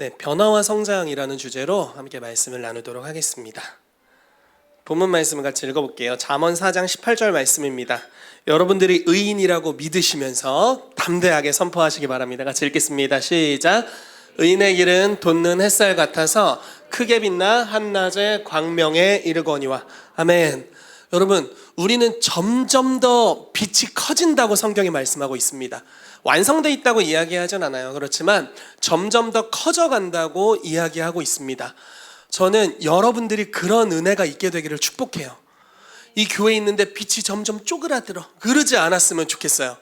변화와 성장이라는 주제로 함께 말씀을 나누도록 하겠습니다. 본문 말씀을 같이 읽어볼게요. 잠언 4장 18절 말씀입니다. 여러분들이 의인이라고 믿으시면서 담대하게 선포하시기 바랍니다. 같이 읽겠습니다. 시작. 의인의 길은 돋는 햇살 같아서 크게 빛나 한낮의 광명에 이르거니와. 아멘. 여러분, 우리는 점점 더 빛이 커진다고 성경이 말씀하고 있습니다. 완성되어 있다고 이야기하진 않아요. 그렇지만 점점 더 커져간다고 이야기하고 있습니다. 저는 여러분들이 그런 은혜가 있게 되기를 축복해요. 이 교회에 있는데 빛이 점점 쪼그라들어. 그러지 않았으면 좋겠어요.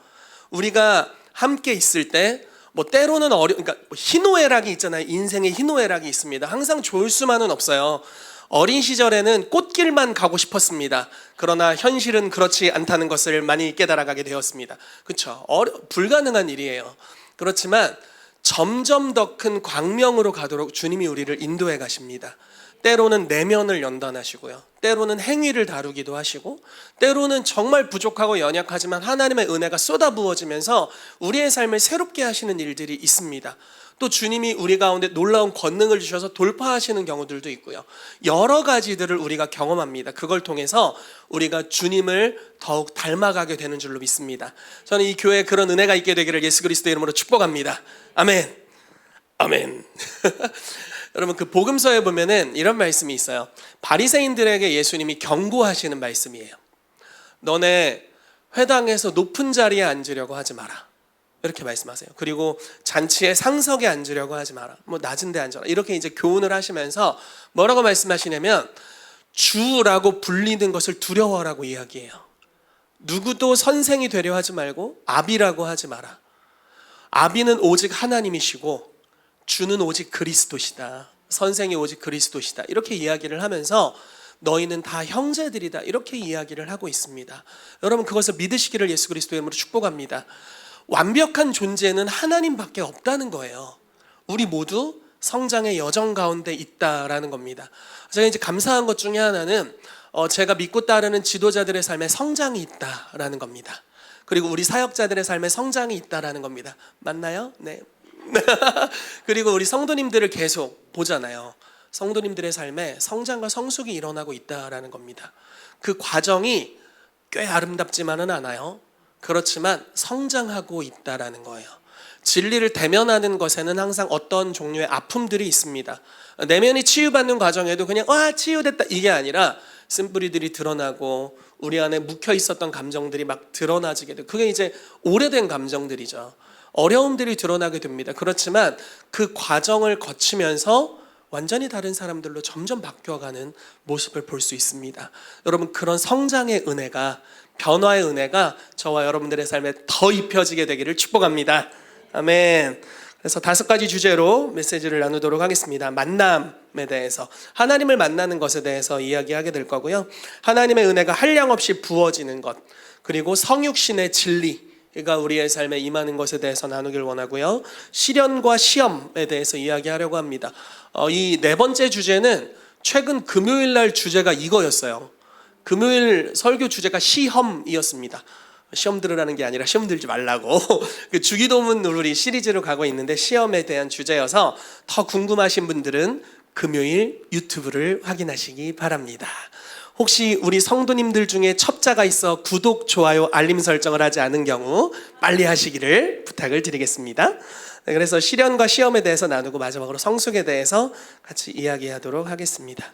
우리가 함께 있을 때 때로는 그러니까 희노애락이 있잖아요. 인생에 희노애락이 있습니다. 항상 좋을 수만은 없어요. 어린 시절에는 꽃길만 가고 싶었습니다. 그러나 현실은 그렇지 않다는 것을 많이 깨달아가게 되었습니다. 그렇죠? 불가능한 일이에요. 그렇지만 점점 더 큰 광명으로 가도록 주님이 우리를 인도해 가십니다. 때로는 내면을 연단하시고요. 때로는 행위를 다루기도 하시고, 때로는 정말 부족하고 연약하지만 하나님의 은혜가 쏟아부어지면서 우리의 삶을 새롭게 하시는 일들이 있습니다. 또 주님이 우리 가운데 놀라운 권능을 주셔서 돌파하시는 경우들도 있고요. 여러 가지들을 우리가 경험합니다. 그걸 통해서 우리가 주님을 더욱 닮아가게 되는 줄로 믿습니다. 저는 이 교회에 그런 은혜가 있게 되기를 예수 그리스도의 이름으로 축복합니다. 아멘. 아멘. 여러분, 그 복음서에 보면은 이런 말씀이 있어요. 바리새인들에게 예수님이 경고하시는 말씀이에요. 너네 회당에서 높은 자리에 앉으려고 하지 마라. 이렇게 말씀하세요. 그리고 잔치에 상석에 앉으려고 하지 마라. 낮은 데 앉아라. 이렇게 이제 교훈을 하시면서 뭐라고 말씀하시냐면, 주라고 불리는 것을 두려워하라고 이야기해요. 누구도 선생이 되려 하지 말고 아비라고 하지 마라. 아비는 오직 하나님이시고 주는 오직 그리스도시다. 선생이 오직 그리스도시다. 이렇게 이야기를 하면서 너희는 다 형제들이다. 이렇게 이야기를 하고 있습니다. 여러분, 그것을 믿으시기를 예수 그리스도의 이름으로 축복합니다. 완벽한 존재는 하나님밖에 없다는 거예요. 우리 모두 성장의 여정 가운데 있다라는 겁니다. 제가 이제 감사한 것 중에 하나는 제가 믿고 따르는 지도자들의 삶에 성장이 있다라는 겁니다. 그리고 우리 사역자들의 삶에 성장이 있다라는 겁니다. 맞나요? 네. 그리고 우리 성도님들을 계속 보잖아요. 성도님들의 삶에 성장과 성숙이 일어나고 있다라는 겁니다. 그 과정이 꽤 아름답지만은 않아요. 그렇지만 성장하고 있다라는 거예요. 진리를 대면하는 것에는 항상 어떤 종류의 아픔들이 있습니다. 내면이 치유받는 과정에도 그냥 치유됐다 이게 아니라 쓴뿌리들이 드러나고 우리 안에 묵혀 있었던 감정들이 막 드러나지게 돼요. 그게 이제 오래된 감정들이죠. 어려움들이 드러나게 됩니다. 그렇지만 그 과정을 거치면서 완전히 다른 사람들로 점점 바뀌어가는 모습을 볼 수 있습니다. 여러분, 그런 성장의 은혜가, 변화의 은혜가 저와 여러분들의 삶에 더 입혀지게 되기를 축복합니다. 아멘. 그래서 5가지 주제로 메시지를 나누도록 하겠습니다. 만남에 대해서, 하나님을 만나는 것에 대해서 이야기하게 될 거고요. 하나님의 은혜가 한량없이 부어지는 것, 그리고 성육신의 진리가 우리의 삶에 임하는 것에 대해서 나누길 원하고요. 시련과 시험에 대해서 이야기하려고 합니다. 이 4번째 주제는 최근 금요일 날 주제가 이거였어요. 금요일 설교 주제가 시험이었습니다. 시험 들으라는 게 아니라 시험 들지 말라고 그 주기도문 우리 시리즈로 가고 있는데, 시험에 대한 주제여서 더 궁금하신 분들은 금요일 유튜브를 확인하시기 바랍니다. 혹시 우리 성도님들 중에 첩자가 있어 구독, 좋아요, 알림 설정을 하지 않은 경우 빨리 하시기를 부탁을 드리겠습니다. 그래서 시련과 시험에 대해서 나누고 마지막으로 성숙에 대해서 같이 이야기하도록 하겠습니다.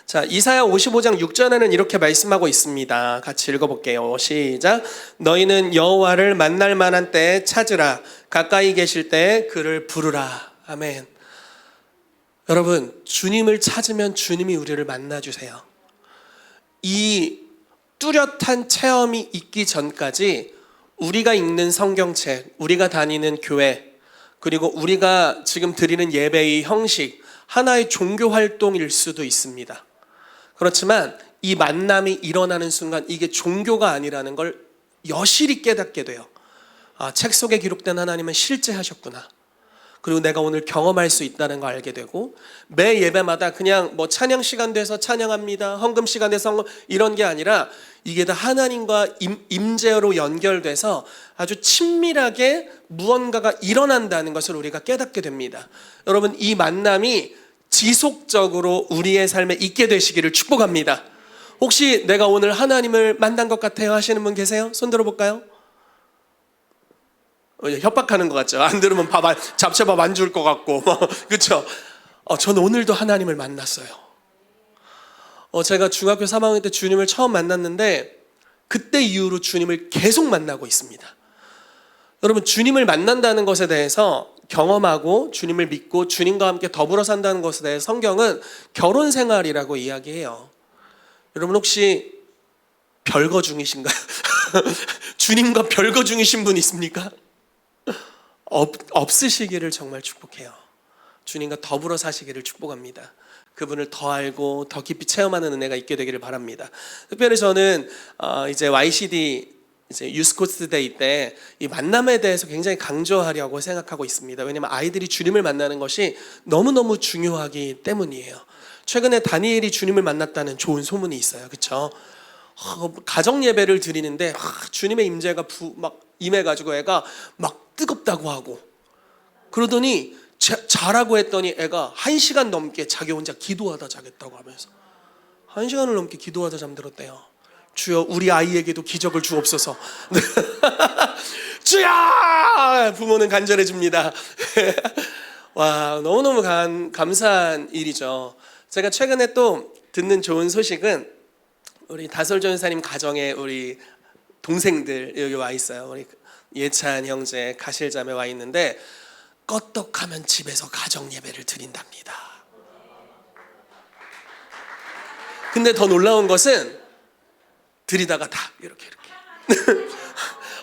자, 이사야 55장 6절에는 이렇게 말씀하고 있습니다. 같이 읽어볼게요. 시작. 너희는 여호와를 만날 만한 때에 찾으라. 가까이 계실 때에 그를 부르라. 아멘. 여러분, 주님을 찾으면 주님이 우리를 만나주세요. 이 뚜렷한 체험이 있기 전까지 우리가 읽는 성경책, 우리가 다니는 교회, 그리고 우리가 지금 드리는 예배의 형식, 하나의 종교 활동일 수도 있습니다. 그렇지만 이 만남이 일어나는 순간 이게 종교가 아니라는 걸 여실히 깨닫게 돼요. 책 속에 기록된 하나님은 실제 하셨구나. 그리고 내가 오늘 경험할 수 있다는 걸 알게 되고, 매 예배마다 그냥 뭐 찬양 시간 돼서 찬양합니다, 헌금 시간 돼서 헌금, 이런 게 아니라 이게 다 하나님과 임재로 연결돼서 아주 친밀하게 무언가가 일어난다는 것을 우리가 깨닫게 됩니다. 여러분, 이 만남이 지속적으로 우리의 삶에 있게 되시기를 축복합니다. 혹시 내가 오늘 하나님을 만난 것 같아요 하시는 분 계세요? 손 들어볼까요? 협박하는 것 같죠? 안 들으면 잡채밥 안 줄 것 같고 그렇죠? 저는 오늘도 하나님을 만났어요. 제가 중학교 3학년 때 주님을 처음 만났는데 그때 이후로 주님을 계속 만나고 있습니다. 여러분, 주님을 만난다는 것에 대해서 경험하고 주님을 믿고 주님과 함께 더불어 산다는 것에 대해 성경은 결혼 생활이라고 이야기해요. 여러분, 혹시 별거 중이신가요? 주님과 별거 중이신 분 있습니까? 없으시기를 정말 축복해요. 주님과 더불어 사시기를 축복합니다. 그분을 더 알고 더 깊이 체험하는 은혜가 있게 되기를 바랍니다. 특별히 저는 이제 YCD 이제 유스코스 데이 때 이 만남에 대해서 굉장히 강조하려고 생각하고 있습니다. 왜냐하면 아이들이 주님을 만나는 것이 너무너무 중요하기 때문이에요. 최근에 다니엘이 주님을 만났다는 좋은 소문이 있어요. 그렇죠? 가정 예배를 드리는데 주님의 임재가 막 임해가지고 애가 막 뜨겁다고 하고, 그러더니 자라고 했더니 애가 1시간 넘게 자기 혼자 기도하다 자겠다고 하면서 1시간을 넘게 기도하다 잠들었대요. 주여, 우리 아이에게도 기적을 주옵소서. 주여! 부모는 간절해집니다. 와, 너무너무 감사한 일이죠. 제가 최근에 또 듣는 좋은 소식은 우리 다솔 전사님 가정에 우리 동생들 여기 와 있어요. 우리 예찬 형제, 가실자매 와 있는데 껐떡하면 집에서 가정 예배를 드린답니다. 근데 더 놀라운 것은 드리다가 다 이렇게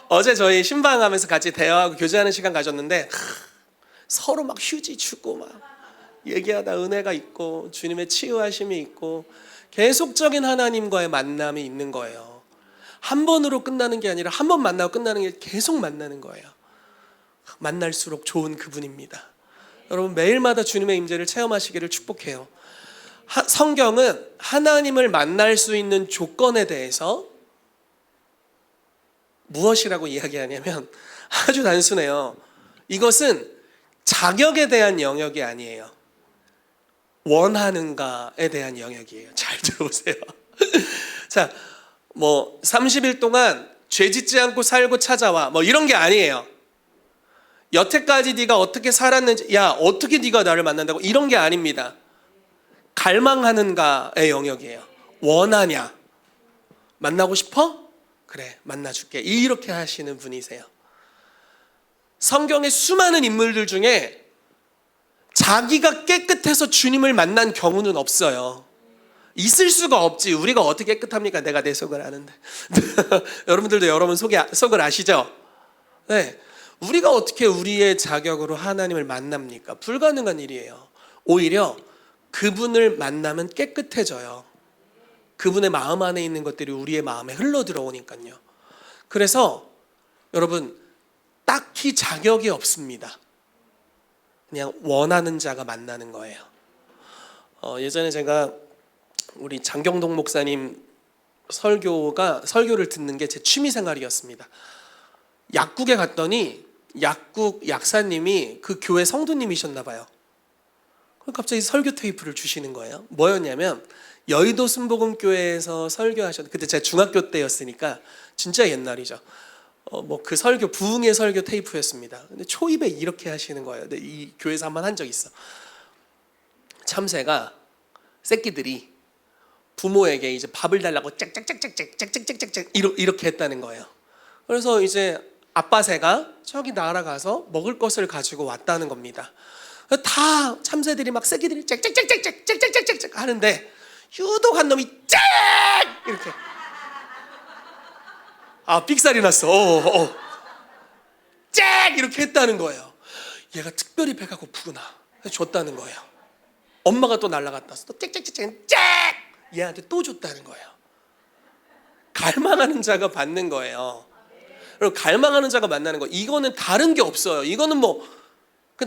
어제 저희 신방하면서 같이 대화하고 교제하는 시간 가졌는데 서로 막 휴지 주고 막 얘기하다 은혜가 있고 주님의 치유하심이 있고 계속적인 하나님과의 만남이 있는 거예요. 한 번으로 끝나는 게 아니라 한 번 만나고 끝나는 게 계속 만나는 거예요. 만날수록 좋은 그분입니다. 여러분, 매일마다 주님의 임재를 체험하시기를 축복해요. 성경은 하나님을 만날 수 있는 조건에 대해서 무엇이라고 이야기하냐면 아주 단순해요. 이것은 자격에 대한 영역이 아니에요. 원하는가에 대한 영역이에요. 잘 들어보세요. 자, 뭐 30일 동안 죄 짓지 않고 살고 찾아와, 뭐 이런 게 아니에요. 여태까지 네가 어떻게 살았는지, 야, 어떻게 네가 나를 만난다고, 이런 게 아닙니다. 갈망하는가의 영역이에요. 원하냐? 만나고 싶어? 그래, 만나줄게. 이렇게 하시는 분이세요. 성경의 수많은 인물들 중에 자기가 깨끗해서 주님을 만난 경우는 없어요. 있을 수가 없지. 우리가 어떻게 깨끗합니까? 내가 내 속을 아는데. 여러분들도 여러분 속을 아시죠? 네. 우리가 어떻게 우리의 자격으로 하나님을 만납니까? 불가능한 일이에요. 오히려 그분을 만나면 깨끗해져요. 그분의 마음 안에 있는 것들이 우리의 마음에 흘러 들어오니까요. 그래서 여러분, 딱히 자격이 없습니다. 그냥 원하는 자가 만나는 거예요. 예전에 제가 우리 장경동 목사님 설교를 듣는 게 제 취미 생활이었습니다. 약국에 갔더니 약국 약사님이 그 교회 성도님이셨나 봐요. 갑자기 설교 테이프를 주시는 거예요. 뭐였냐면 여의도 순복음교회에서 설교하셨는데, 그때 제가 중학교 때였으니까 진짜 옛날이죠. 뭐 그 설교, 부흥의 설교 테이프였습니다. 근데 초입에 이렇게 하시는 거예요. 근데 이 교회에서 한번 한 적 있어. 참새가, 새끼들이 부모에게 이제 밥을 달라고 짝짝짝짝짝짝짝짝짝 이렇게 했다는 거예요. 그래서 이제 아빠 새가 저기 날아가서 먹을 것을 가지고 왔다는 겁니다. 다 참새들이 막 새끼들이 짝짝짝짝짝짝짝짝 하는데 유독 한 놈이 짝 이렇게 삑살이 났어. 짝 이렇게 했다는 거예요. 얘가 특별히 배가 고프구나. 줬다는 거예요. 엄마가 또 날아갔다 또 짝짝짝짝 짝 얘한테 또 줬다는 거예요. 갈망하는 자가 받는 거예요. 그리고 갈망하는 자가 만나는 거, 이거는 다른 게 없어요. 이거는 뭐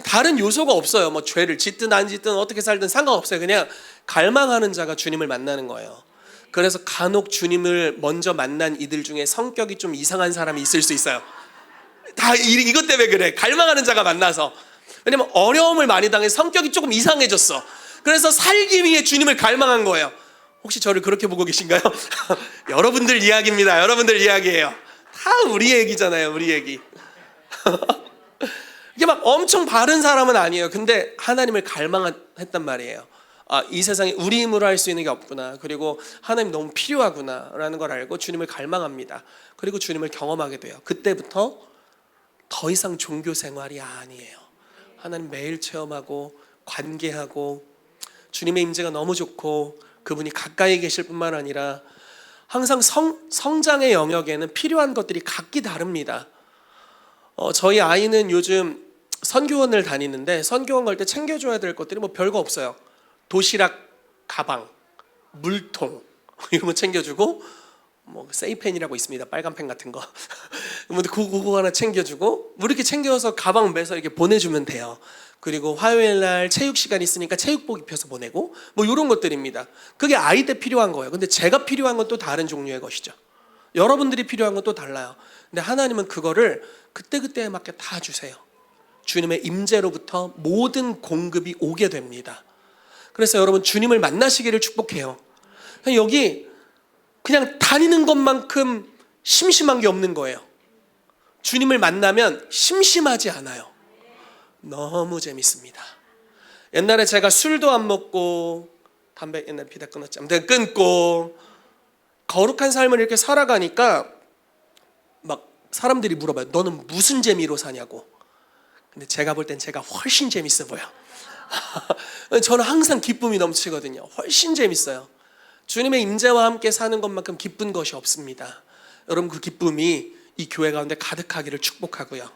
다른 요소가 없어요. 뭐 죄를 짓든 안 짓든 어떻게 살든 상관없어요. 그냥 갈망하는 자가 주님을 만나는 거예요. 그래서 간혹 주님을 먼저 만난 이들 중에 성격이 좀 이상한 사람이 있을 수 있어요. 다 이것 때문에 그래. 갈망하는 자가 만나서. 왜냐면 어려움을 많이 당해서 성격이 조금 이상해졌어. 그래서 살기 위해 주님을 갈망한 거예요. 혹시 저를 그렇게 보고 계신가요? 여러분들 이야기입니다. 여러분들 이야기예요. 다 우리 얘기잖아요. 우리 얘기. 이게 막 엄청 바른 사람은 아니에요. 근데 하나님을 갈망했단 말이에요. 이 세상에 우리 힘으로 할 수 있는 게 없구나. 그리고 하나님 너무 필요하구나 라는 걸 알고 주님을 갈망합니다. 그리고 주님을 경험하게 돼요. 그때부터 더 이상 종교 생활이 아니에요. 하나님 매일 체험하고 관계하고 주님의 임재가 너무 좋고 그분이 가까이 계실 뿐만 아니라 항상 성장의 영역에는 필요한 것들이 각기 다릅니다. 저희 아이는 요즘 선교원을 다니는데 선교원 갈 때 챙겨줘야 될 것들이 뭐 별거 없어요. 도시락 가방, 물통 이런 거 챙겨주고 뭐 세이펜이라고 있습니다. 빨간 펜 같은 거. 그거 하나 챙겨주고 뭐 이렇게 챙겨서 가방 매서 이렇게 보내주면 돼요. 그리고 화요일 날 체육 시간 있으니까 체육복 입혀서 보내고 뭐 이런 것들입니다. 그게 아이 때 필요한 거예요. 근데 제가 필요한 건 또 다른 종류의 것이죠. 여러분들이 필요한 건 또 달라요. 근데 하나님은 그거를 그때그때에 맞게 다 주세요. 주님의 임재로부터 모든 공급이 오게 됩니다. 그래서 여러분 주님을 만나시기를 축복해요. 여기 그냥 다니는 것만큼 심심한 게 없는 거예요. 주님을 만나면 심심하지 않아요. 너무 재밌습니다. 옛날에 제가 술도 안 먹고 담배 옛날에 피다 끊었지. 아무튼 끊고 거룩한 삶을 이렇게 살아가니까 막 사람들이 물어봐요. 너는 무슨 재미로 사냐고. 근데 제가 볼 땐 제가 훨씬 재밌어 보여. 저는 항상 기쁨이 넘치거든요. 훨씬 재밌어요. 주님의 임재와 함께 사는 것만큼 기쁜 것이 없습니다. 여러분 그 기쁨이 이 교회 가운데 가득하기를 축복하고요.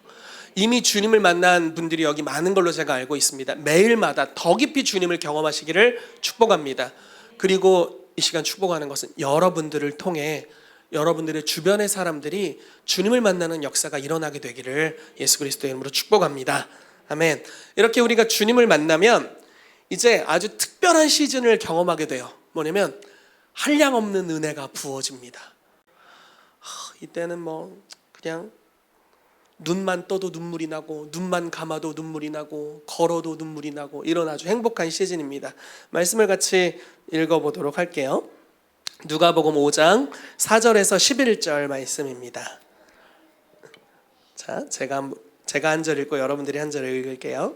이미 주님을 만난 분들이 여기 많은 걸로 제가 알고 있습니다. 매일마다 더 깊이 주님을 경험하시기를 축복합니다. 그리고 이 시간 축복하는 것은 여러분들을 통해 여러분들의 주변의 사람들이 주님을 만나는 역사가 일어나게 되기를 예수 그리스도의 이름으로 축복합니다. 아멘. 이렇게 우리가 주님을 만나면 이제 아주 특별한 시즌을 경험하게 돼요. 뭐냐면 한량없는 은혜가 부어집니다. 이때는 뭐 그냥 눈만 떠도 눈물이 나고 눈만 감아도 눈물이 나고 걸어도 눈물이 나고 이런 아주 행복한 시즌입니다. 말씀을 같이 읽어보도록 할게요. 누가복음 5장 4절에서 11절 말씀입니다. 자, 제가 한 절 읽고 여러분들이 한 절 읽을게요.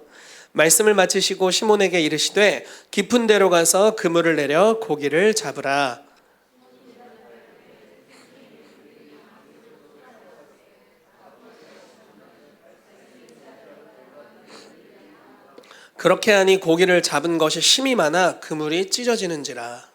말씀을 마치시고 시몬에게 이르시되 깊은 데로 가서 그물을 내려 고기를 잡으라. 그렇게 하니 고기를 잡은 것이 심이 많아 그물이 찢어지는지라.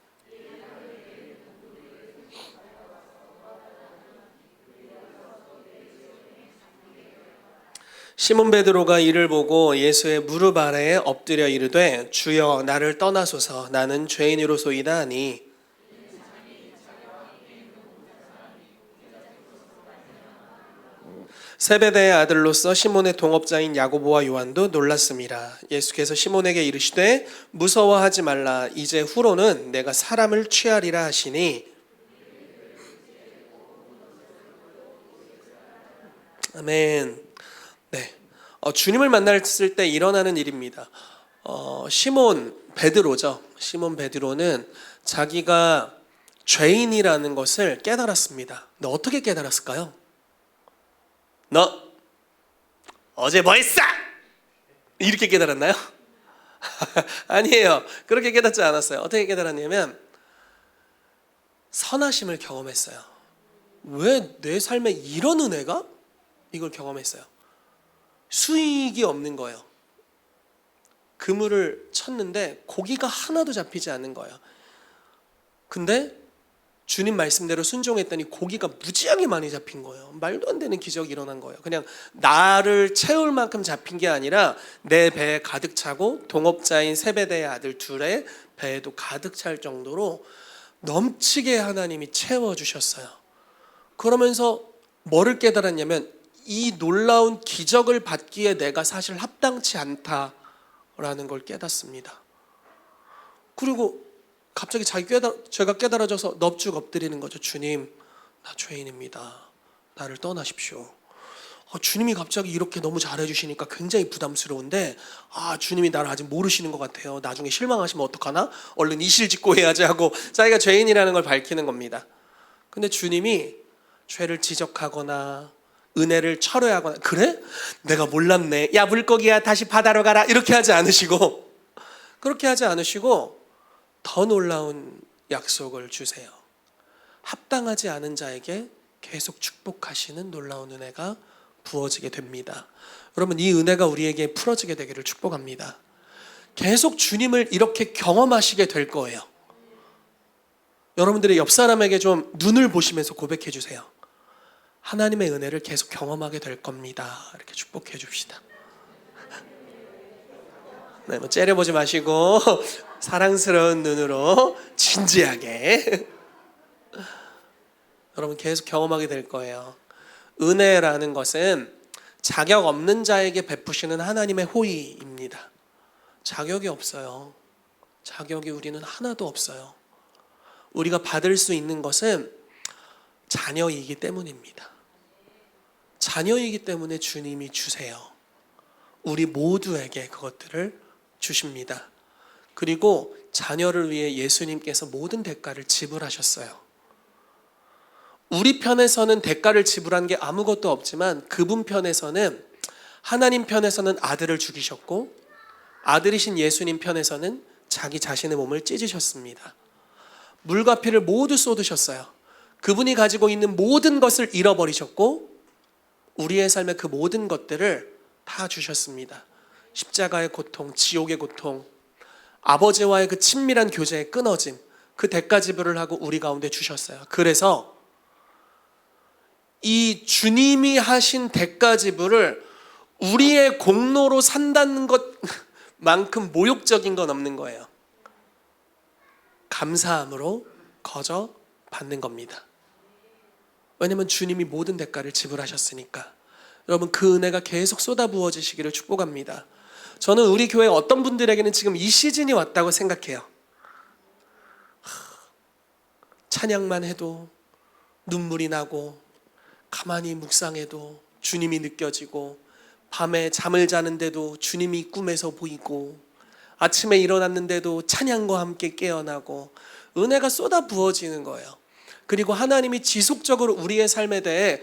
시몬 베드로가 이를 보고 예수의 무릎 아래에 엎드려 이르되 주여 나를 떠나소서 나는 죄인으로소이다 하니 세베대의 아들로서 시몬의 동업자인 야고보와 요한도 놀랐습니다. 예수께서 시몬에게 이르시되 무서워하지 말라 이제 후로는 내가 사람을 취하리라 하시니 아멘. 네, 주님을 만났을 때 일어나는 일입니다. 시몬 베드로죠. 시몬 베드로는 자기가 죄인이라는 것을 깨달았습니다. 근데 어떻게 깨달았을까요? 너 어제 뭐 했어? 이렇게 깨달았나요? 아니에요. 그렇게 깨닫지 않았어요. 어떻게 깨달았냐면 선하심을 경험했어요. 왜 내 삶에 이런 은혜가? 이걸 경험했어요. 수익이 없는 거예요. 그물을 쳤는데 고기가 하나도 잡히지 않는 거예요. 근데 주님 말씀대로 순종했더니 고기가 무지하게 많이 잡힌 거예요. 말도 안 되는 기적이 일어난 거예요. 그냥 나를 채울 만큼 잡힌 게 아니라 내 배에 가득 차고 동업자인 세베대의 아들 둘의 배에도 가득 찰 정도로 넘치게 하나님이 채워주셨어요. 그러면서 뭐를 깨달았냐면 이 놀라운 기적을 받기에 내가 사실 합당치 않다라는 걸 깨닫습니다. 그리고 갑자기 제가 깨달아져서 넙죽 엎드리는 거죠. 주님, 나 죄인입니다. 나를 떠나십시오. 주님이 갑자기 이렇게 너무 잘해주시니까 굉장히 부담스러운데, 주님이 나를 아직 모르시는 것 같아요. 나중에 실망하시면 어떡하나? 얼른 이실직고 해야지 하고 자기가 죄인이라는 걸 밝히는 겁니다. 근데 주님이 죄를 지적하거나 은혜를 철회하거나, 그래? 내가 몰랐네. 야, 물고기야, 다시 바다로 가라. 이렇게 하지 않으시고, 그렇게 하지 않으시고 더 놀라운 약속을 주세요. 합당하지 않은 자에게 계속 축복하시는 놀라운 은혜가 부어지게 됩니다. 여러분, 이 은혜가 우리에게 풀어지게 되기를 축복합니다. 계속 주님을 이렇게 경험하시게 될 거예요. 여러분들의 옆 사람에게 좀 눈을 보시면서 고백해 주세요. 하나님의 은혜를 계속 경험하게 될 겁니다. 이렇게 축복해 줍시다. 네, 뭐 째려보지 마시고 사랑스러운 눈으로 진지하게 여러분 계속 경험하게 될 거예요. 은혜라는 것은 자격 없는 자에게 베푸시는 하나님의 호의입니다. 자격이 없어요. 자격이 우리는 하나도 없어요. 우리가 받을 수 있는 것은 자녀이기 때문입니다. 자녀이기 때문에 주님이 주세요. 우리 모두에게 그것들을 주십니다. 그리고 자녀를 위해 예수님께서 모든 대가를 지불하셨어요. 우리 편에서는 대가를 지불한 게 아무것도 없지만 그분 편에서는, 하나님 편에서는 아들을 죽이셨고 아들이신 예수님 편에서는 자기 자신의 몸을 찢으셨습니다. 물과 피를 모두 쏟으셨어요. 그분이 가지고 있는 모든 것을 잃어버리셨고 우리의 삶의 그 모든 것들을 다 주셨습니다. 십자가의 고통, 지옥의 고통, 아버지와의 그 친밀한 교제의 끊어짐, 그 대가 지불을 하고 우리 가운데 주셨어요. 그래서 이 주님이 하신 대가 지불을 우리의 공로로 산다는 것만큼 모욕적인 건 없는 거예요. 감사함으로 거저 받는 겁니다. 왜냐하면 주님이 모든 대가를 지불하셨으니까. 여러분, 그 은혜가 계속 쏟아부어지시기를 축복합니다. 저는 우리 교회 어떤 분들에게는 지금 이 시즌이 왔다고 생각해요. 찬양만 해도 눈물이 나고 가만히 묵상해도 주님이 느껴지고, 밤에 잠을 자는데도 주님이 꿈에서 보이고, 아침에 일어났는데도 찬양과 함께 깨어나고, 은혜가 쏟아 부어지는 거예요. 그리고 하나님이 지속적으로 우리의 삶에 대해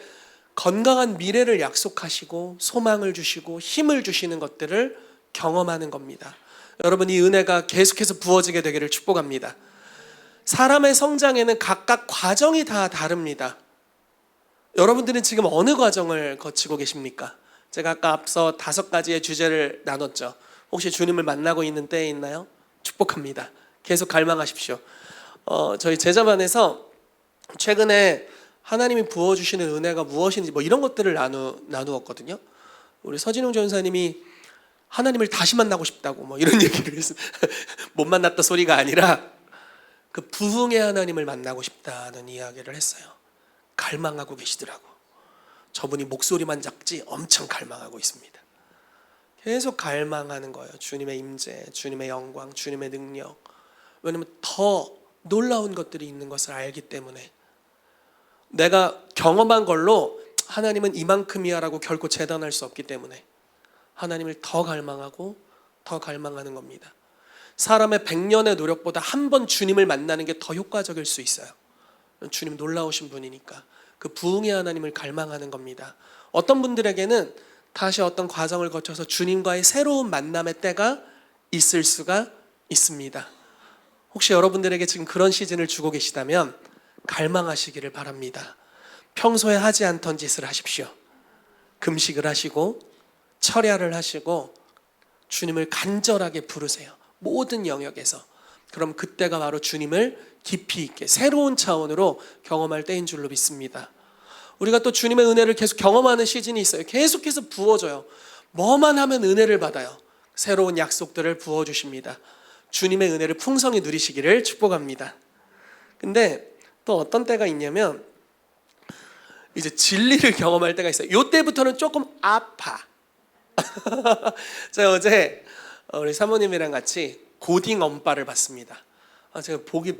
건강한 미래를 약속하시고 소망을 주시고 힘을 주시는 것들을 경험하는 겁니다. 여러분, 이 은혜가 계속해서 부어지게 되기를 축복합니다. 사람의 성장에는 각각 과정이 다 다릅니다. 여러분들은 지금 어느 과정을 거치고 계십니까? 제가 아까 앞서 5가지의 주제를 나눴죠. 혹시 주님을 만나고 있는 때에 있나요? 축복합니다. 계속 갈망하십시오. 저희 제자반에서 최근에 하나님이 부어주시는 은혜가 무엇인지 이런 것들을 나누었거든요. 우리 서진웅 전사님이 하나님을 다시 만나고 싶다고 이런 얘기를 했어요. 못 만났다 소리가 아니라 그 부흥의 하나님을 만나고 싶다는 이야기를 했어요. 갈망하고 계시더라고. 저분이 목소리만 작지 엄청 갈망하고 있습니다. 계속 갈망하는 거예요. 주님의 임재, 주님의 영광, 주님의 능력. 왜냐하면 더 놀라운 것들이 있는 것을 알기 때문에. 내가 경험한 걸로 하나님은 이만큼이야라고 결코 재단할 수 없기 때문에 하나님을 더 갈망하고 더 갈망하는 겁니다. 사람의 100년의 노력보다 한 번 주님을 만나는 게 더 효과적일 수 있어요. 주님 놀라우신 분이니까 그 부흥의 하나님을 갈망하는 겁니다. 어떤 분들에게는 다시 어떤 과정을 거쳐서 주님과의 새로운 만남의 때가 있을 수가 있습니다. 혹시 여러분들에게 지금 그런 시즌을 주고 계시다면 갈망하시기를 바랍니다. 평소에 하지 않던 짓을 하십시오. 금식을 하시고 철야를 하시고 주님을 간절하게 부르세요. 모든 영역에서. 그럼 그때가 바로 주님을 깊이 있게 새로운 차원으로 경험할 때인 줄로 믿습니다. 우리가 또 주님의 은혜를 계속 경험하는 시즌이 있어요. 계속해서 부어줘요. 뭐만 하면 은혜를 받아요. 새로운 약속들을 부어주십니다. 주님의 은혜를 풍성히 누리시기를 축복합니다. 근데 또 어떤 때가 있냐면 이제 진리를 경험할 때가 있어요. 이때부터는 조금 아파. 제가 어제 우리 사모님이랑 같이 고딩 엄빠를 봤습니다. 제가 보기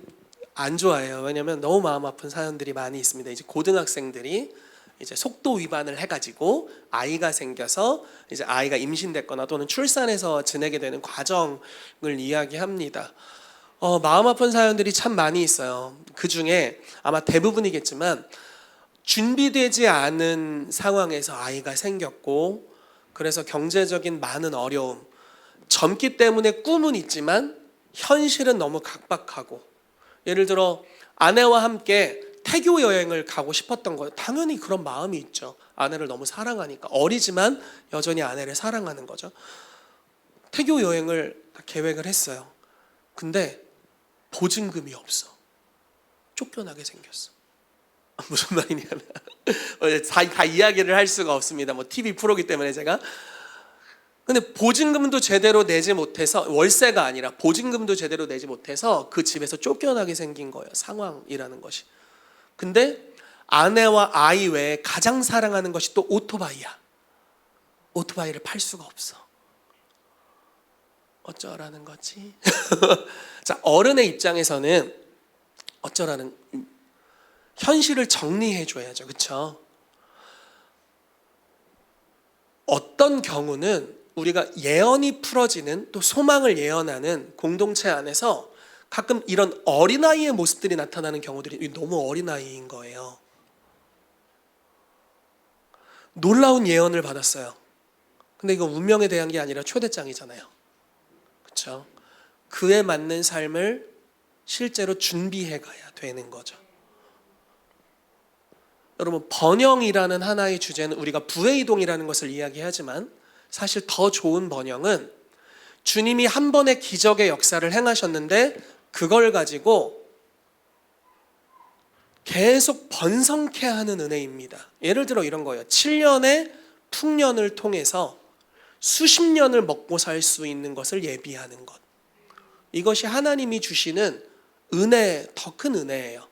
안 좋아해요. 왜냐하면 너무 마음 아픈 사연들이 많이 있습니다. 이제 고등학생들이 이제 속도 위반을 해가지고 아이가 생겨서 이제 아이가 임신됐거나 또는 출산해서 지내게 되는 과정을 이야기합니다. 마음 아픈 사연들이 참 많이 있어요. 그 중에 아마 대부분이겠지만 준비되지 않은 상황에서 아이가 생겼고, 그래서 경제적인 많은 어려움, 젊기 때문에 꿈은 있지만 현실은 너무 각박하고, 예를 들어 아내와 함께 태교 여행을 가고 싶었던 거예요. 당연히 그런 마음이 있죠. 아내를 너무 사랑하니까. 어리지만 여전히 아내를 사랑하는 거죠. 태교 여행을 계획을 했어요. 근데 보증금이 없어. 쫓겨나게 생겼어. 무슨 말이냐면 다 이야기를 할 수가 없습니다. 뭐 TV 프로기 때문에 제가. 근데 보증금도 제대로 내지 못해서, 월세가 아니라 보증금도 제대로 내지 못해서 그 집에서 쫓겨나게 생긴 거예요. 상황이라는 것이. 근데 아내와 아이 외에 가장 사랑하는 것이 또 오토바이야. 오토바이를 팔 수가 없어. 어쩌라는 거지? 자, 어른의 입장에서는 어쩌라는, 현실을 정리해 줘야죠. 그렇죠? 어떤 경우는 우리가 예언이 풀어지는, 또 소망을 예언하는 공동체 안에서 가끔 이런 어린아이의 모습들이 나타나는 경우들이 너무 어린아이인 거예요. 놀라운 예언을 받았어요. 근데 이거 운명에 대한 게 아니라 초대장이잖아요. 그렇죠? 그에 맞는 삶을 실제로 준비해 가야 되는 거죠. 여러분, 번영이라는 하나의 주제는 우리가 부회이동이라는 것을 이야기하지만, 사실 더 좋은 번영은 주님이 한 번의 기적의 역사를 행하셨는데 그걸 가지고 계속 번성케 하는 은혜입니다. 예를 들어 이런 거예요. 7년의 풍년을 통해서 수십 년을 먹고 살 수 있는 것을 예비하는 것. 이것이 하나님이 주시는 은혜, 더 큰 은혜예요.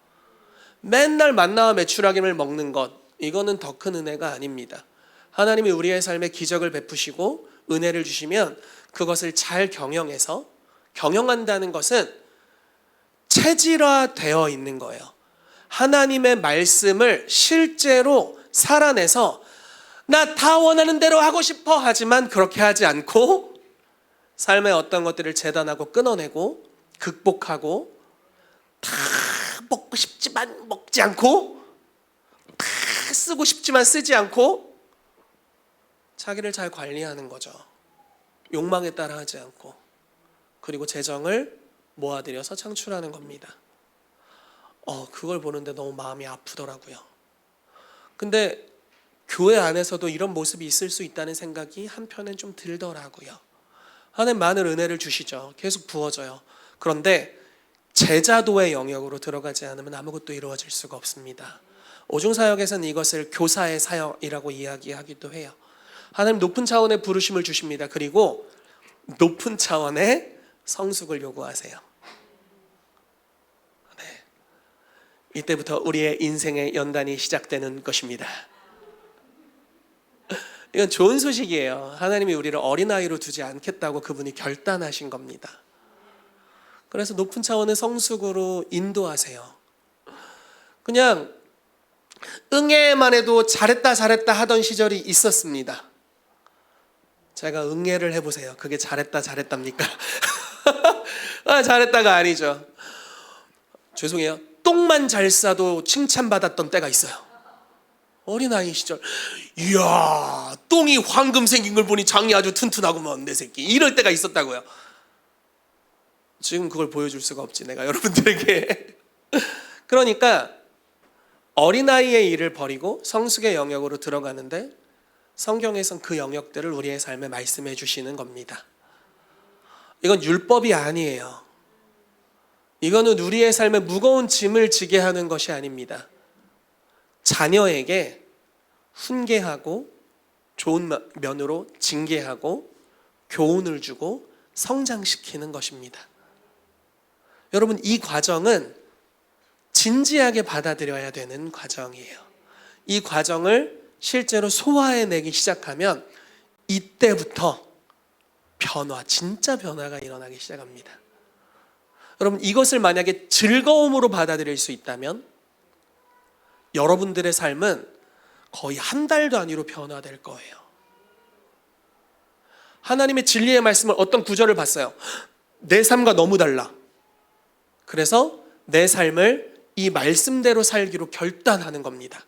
맨날 만나와 메추라김을 먹는 것, 이거는 더 큰 은혜가 아닙니다. 하나님이 우리의 삶에 기적을 베푸시고 은혜를 주시면 그것을 잘 경영해서, 경영한다는 것은 체질화되어 있는 거예요. 하나님의 말씀을 실제로 살아내서 나 다 원하는 대로 하고 싶어 하지만 그렇게 하지 않고, 삶의 어떤 것들을 재단하고 끊어내고 극복하고, 다 먹고 싶지만 먹지 않고, 다 쓰고 싶지만 쓰지 않고, 자기를 잘 관리하는 거죠. 욕망에 따라 하지 않고, 그리고 재정을 모아들여서 창출하는 겁니다. 그걸 보는데 너무 마음이 아프더라고요. 근데 교회 안에서도 이런 모습이 있을 수 있다는 생각이 한편엔 좀 들더라고요. 하나님 많은 은혜를 주시죠. 계속 부어져요. 그런데 제자도의 영역으로 들어가지 않으면 아무것도 이루어질 수가 없습니다. 오중사역에서는 이것을 교사의 사역이라고 이야기하기도 해요. 하나님 높은 차원의 부르심을 주십니다. 그리고 높은 차원의 성숙을 요구하세요. 네. 이때부터 우리의 인생의 연단이 시작되는 것입니다. 이건 좋은 소식이에요. 하나님이 우리를 어린아이로 두지 않겠다고 그분이 결단하신 겁니다. 그래서 높은 차원의 성숙으로 인도하세요. 그냥 응애만 해도 잘했다 하던 시절이 있었습니다. 제가 응애를 해보세요. 그게 잘했답니까? 잘했다가 아니죠. 죄송해요. 똥만 잘 싸도 칭찬받았던 때가 있어요. 어린아이 시절. 이야, 똥이 황금 생긴 걸 보니 장이 아주 튼튼하구먼 내 새끼. 이럴 때가 있었다고요. 지금 그걸 보여줄 수가 없지, 내가 여러분들에게. 그러니까 어린아이의 일을 버리고 성숙의 영역으로 들어가는데, 성경에선 그 영역들을 우리의 삶에 말씀해 주시는 겁니다. 이건 율법이 아니에요. 이거는 우리의 삶에 무거운 짐을 지게 하는 것이 아닙니다. 자녀에게 훈계하고 좋은 면으로 징계하고 교훈을 주고 성장시키는 것입니다. 여러분, 이 과정은 진지하게 받아들여야 되는 과정이에요. 이 과정을 실제로 소화해내기 시작하면 이때부터 진짜 변화가 일어나기 시작합니다. 여러분, 이것을 만약에 즐거움으로 받아들일 수 있다면 여러분들의 삶은 거의 한 달 단위로 변화될 거예요. 하나님의 진리의 말씀을 어떤 구절을 봤어요. 내 삶과 너무 달라. 그래서 내 삶을 이 말씀대로 살기로 결단하는 겁니다.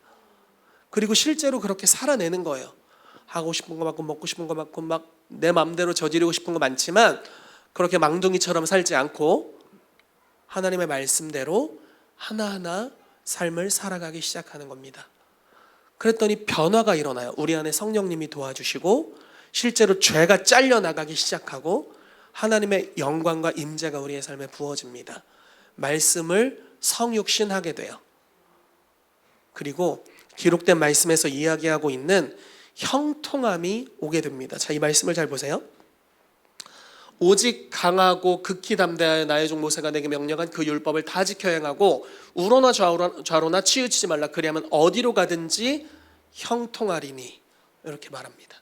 그리고 실제로 그렇게 살아내는 거예요. 하고 싶은 거 많고 먹고 싶은 거 많고 막 내 마음대로 저지르고 싶은 거 많지만 그렇게 망둥이처럼 살지 않고 하나님의 말씀대로 하나하나 삶을 살아가기 시작하는 겁니다. 그랬더니 변화가 일어나요. 우리 안에 성령님이 도와주시고 실제로 죄가 잘려나가기 시작하고 하나님의 영광과 임재가 우리의 삶에 부어집니다. 말씀을 성육신하게 돼요. 그리고 기록된 말씀에서 이야기하고 있는 형통함이 오게 됩니다. 자, 이 말씀을 잘 보세요. 오직 강하고 극히 담대하여 나의 종 모세가 내게 명령한 그 율법을 다 지켜 행하고 우로나 좌로나 치우치지 말라. 그리하면 어디로 가든지 형통하리니. 이렇게 말합니다.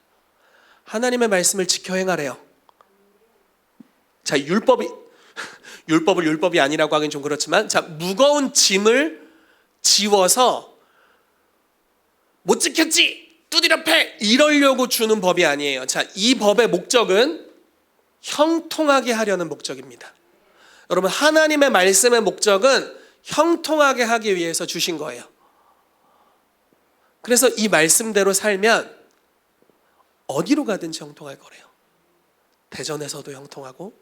하나님의 말씀을 지켜 행하래요. 자, 율법이 율법이 아니라고 하긴 좀 그렇지만, 자, 무거운 짐을 지워서 못 지켰지 두드려 패 이러려고 주는 법이 아니에요. 자, 이 법의 목적은 형통하게 하려는 목적입니다. 여러분, 하나님의 말씀의 목적은 형통하게 하기 위해서 주신 거예요. 그래서 이 말씀대로 살면 어디로 가든지 형통할 거래요. 대전에서도 형통하고,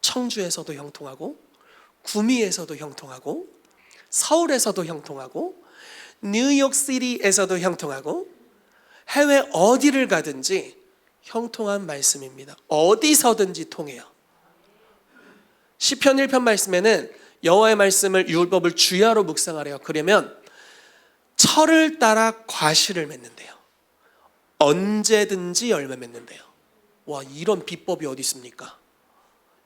청주에서도 형통하고, 구미에서도 형통하고, 서울에서도 형통하고, 뉴욕시티에서도 형통하고, 해외 어디를 가든지 형통한 말씀입니다. 어디서든지 통해요. 시편 1편 말씀에는 여호와의 말씀을 율법을 주야로 묵상하래요. 그러면 철을 따라 과실을 맺는데요. 언제든지 열매 맺는데요. 와, 이런 비법이 어디 있습니까?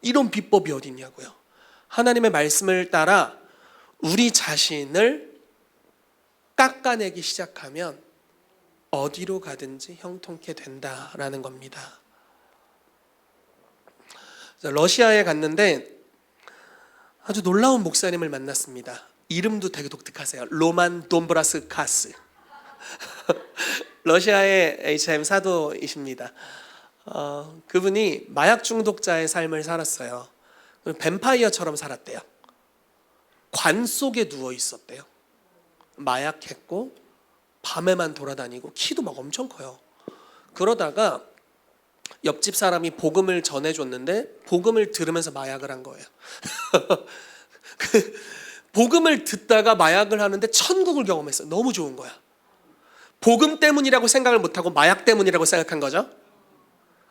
이런 비법이 어디 있냐고요. 하나님의 말씀을 따라 우리 자신을 깎아내기 시작하면 어디로 가든지 형통케 된다라는 겁니다. 러시아에 갔는데 아주 놀라운 목사님을 만났습니다. 이름도 되게 독특하세요. 로만 돈브라스카스. 러시아의 HM 사도이십니다. 그분이 마약 중독자의 삶을 살았어요. 뱀파이어처럼 살았대요. 관 속에 누워 있었대요. 마약했고 밤에만 돌아다니고 키도 막 엄청 커요. 그러다가 옆집 사람이 복음을 전해줬는데 복음을 들으면서 마약을 한 거예요. 복음을 듣다가 마약을 하는데 천국을 경험했어요. 너무 좋은 거야. 복음 때문이라고 생각을 못하고 마약 때문이라고 생각한 거죠.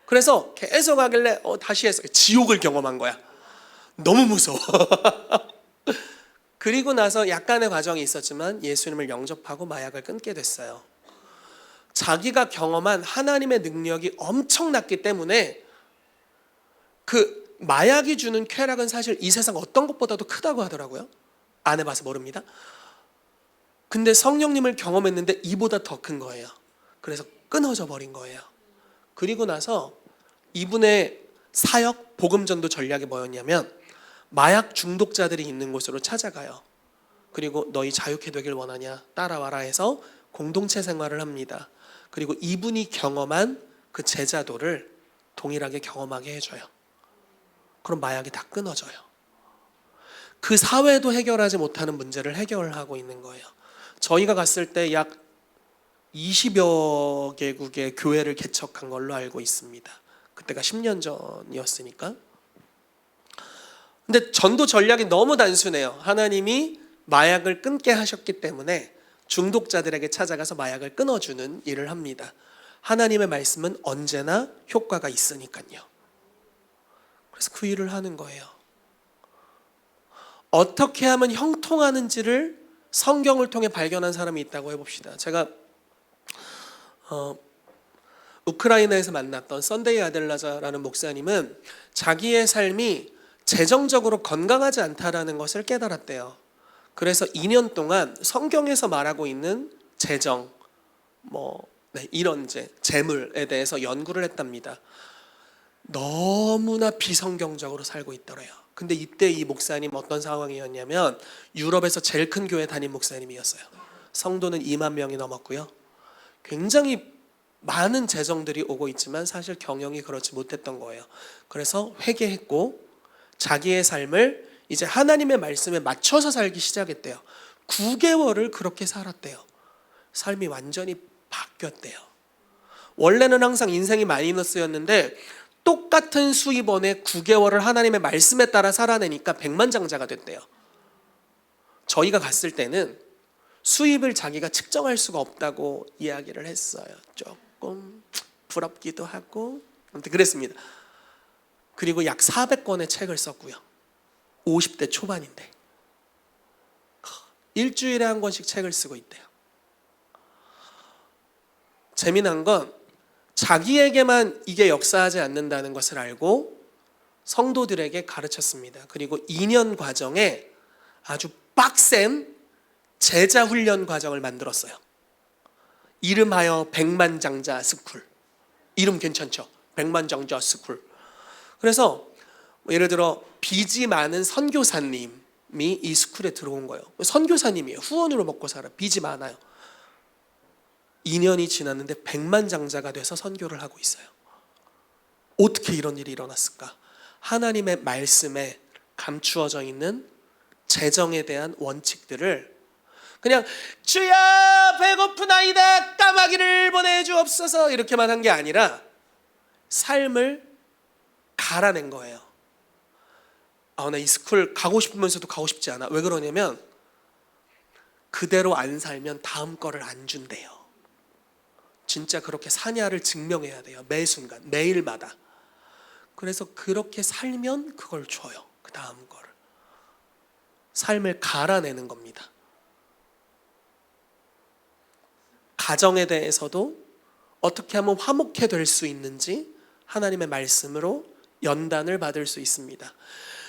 그래서 계속 하길래 다시 했어요. 지옥을 경험한 거야. 너무 무서워. 그리고 나서 약간의 과정이 있었지만 예수님을 영접하고 마약을 끊게 됐어요. 자기가 경험한 하나님의 능력이 엄청났기 때문에 그 마약이 주는 쾌락은 사실 이 세상 어떤 것보다도 크다고 하더라고요. 안 해봐서 모릅니다. 근데 성령님을 경험했는데 이보다 더 큰 거예요. 그래서 끊어져 버린 거예요. 그리고 나서 이분의 사역, 복음전도 전략이 뭐였냐면 마약 중독자들이 있는 곳으로 찾아가요. 그리고 너희 자유케 되길 원하냐? 따라와라 해서 공동체 생활을 합니다. 그리고 이분이 경험한 그 제자도를 동일하게 경험하게 해줘요. 그럼 마약이 다 끊어져요. 그 사회도 해결하지 못하는 문제를 해결하고 있는 거예요. 저희가 갔을 때 약 20여 개국의 교회를 개척한 걸로 알고 있습니다. 그때가 10년 전이었으니까. 근데 전도 전략이 너무 단순해요. 하나님이 마약을 끊게 하셨기 때문에 중독자들에게 찾아가서 마약을 끊어주는 일을 합니다. 하나님의 말씀은 언제나 효과가 있으니까요. 그래서 그 일을 하는 거예요. 어떻게 하면 형통하는지를 성경을 통해 발견한 사람이 있다고 해봅시다. 제가 우크라이나에서 만났던 선데이 아델라자라는 목사님은 자기의 삶이 재정적으로 건강하지 않다라는 것을 깨달았대요. 그래서 2년 동안 성경에서 말하고 있는 재정, 이런 재물에 대해서 연구를 했답니다. 너무나 비성경적으로 살고 있더래요. 근데 이때 이 목사님 어떤 상황이었냐면 유럽에서 제일 큰 교회 담임 목사님이었어요. 성도는 2만 명이 넘었고요. 굉장히 많은 재정들이 오고 있지만 사실 경영이 그렇지 못했던 거예요. 그래서 회개했고 자기의 삶을 이제 하나님의 말씀에 맞춰서 살기 시작했대요. 9개월을 그렇게 살았대요. 삶이 완전히 바뀌었대요. 원래는 항상 인생이 마이너스였는데 똑같은 수입원에 9개월을 하나님의 말씀에 따라 살아내니까 백만장자가 됐대요. 저희가 갔을 때는 수입을 자기가 측정할 수가 없다고 이야기를 했어요. 조금 부럽기도 하고 아무튼 그랬습니다. 그리고 약 400권의 책을 썼고요. 50대 초반인데 일주일에 한 권씩 책을 쓰고 있대요. 재미난 건 자기에게만 이게 역사하지 않는다는 것을 알고 성도들에게 가르쳤습니다. 그리고 2년 과정에 아주 빡센 제자 훈련 과정을 만들었어요. 이름하여 백만장자 스쿨. 이름 괜찮죠? 백만장자 스쿨. 그래서 예를 들어 빚이 많은 선교사님이 이 스쿨에 들어온 거예요. 선교사님이에요. 후원으로 먹고 살아. 빚이 많아요. 2년이 지났는데 백만장자가 돼서 선교를 하고 있어요. 어떻게 이런 일이 일어났을까? 하나님의 말씀에 감추어져 있는 재정에 대한 원칙들을 그냥 주여 배고프나이다 까마귀를 보내주옵소서 이렇게만 한 게 아니라 삶을 갈아낸 거예요. 나 이 스쿨 가고 싶으면서도 가고 싶지 않아. 왜 그러냐면 그대로 안 살면 다음 거를 안 준대요. 진짜 그렇게 사냐를 증명해야 돼요. 매 순간, 매일마다. 그래서 그렇게 살면 그걸 줘요. 그 다음 거를. 삶을 갈아내는 겁니다. 가정에 대해서도 어떻게 하면 화목해 될 수 있는지 하나님의 말씀으로 연단을 받을 수 있습니다.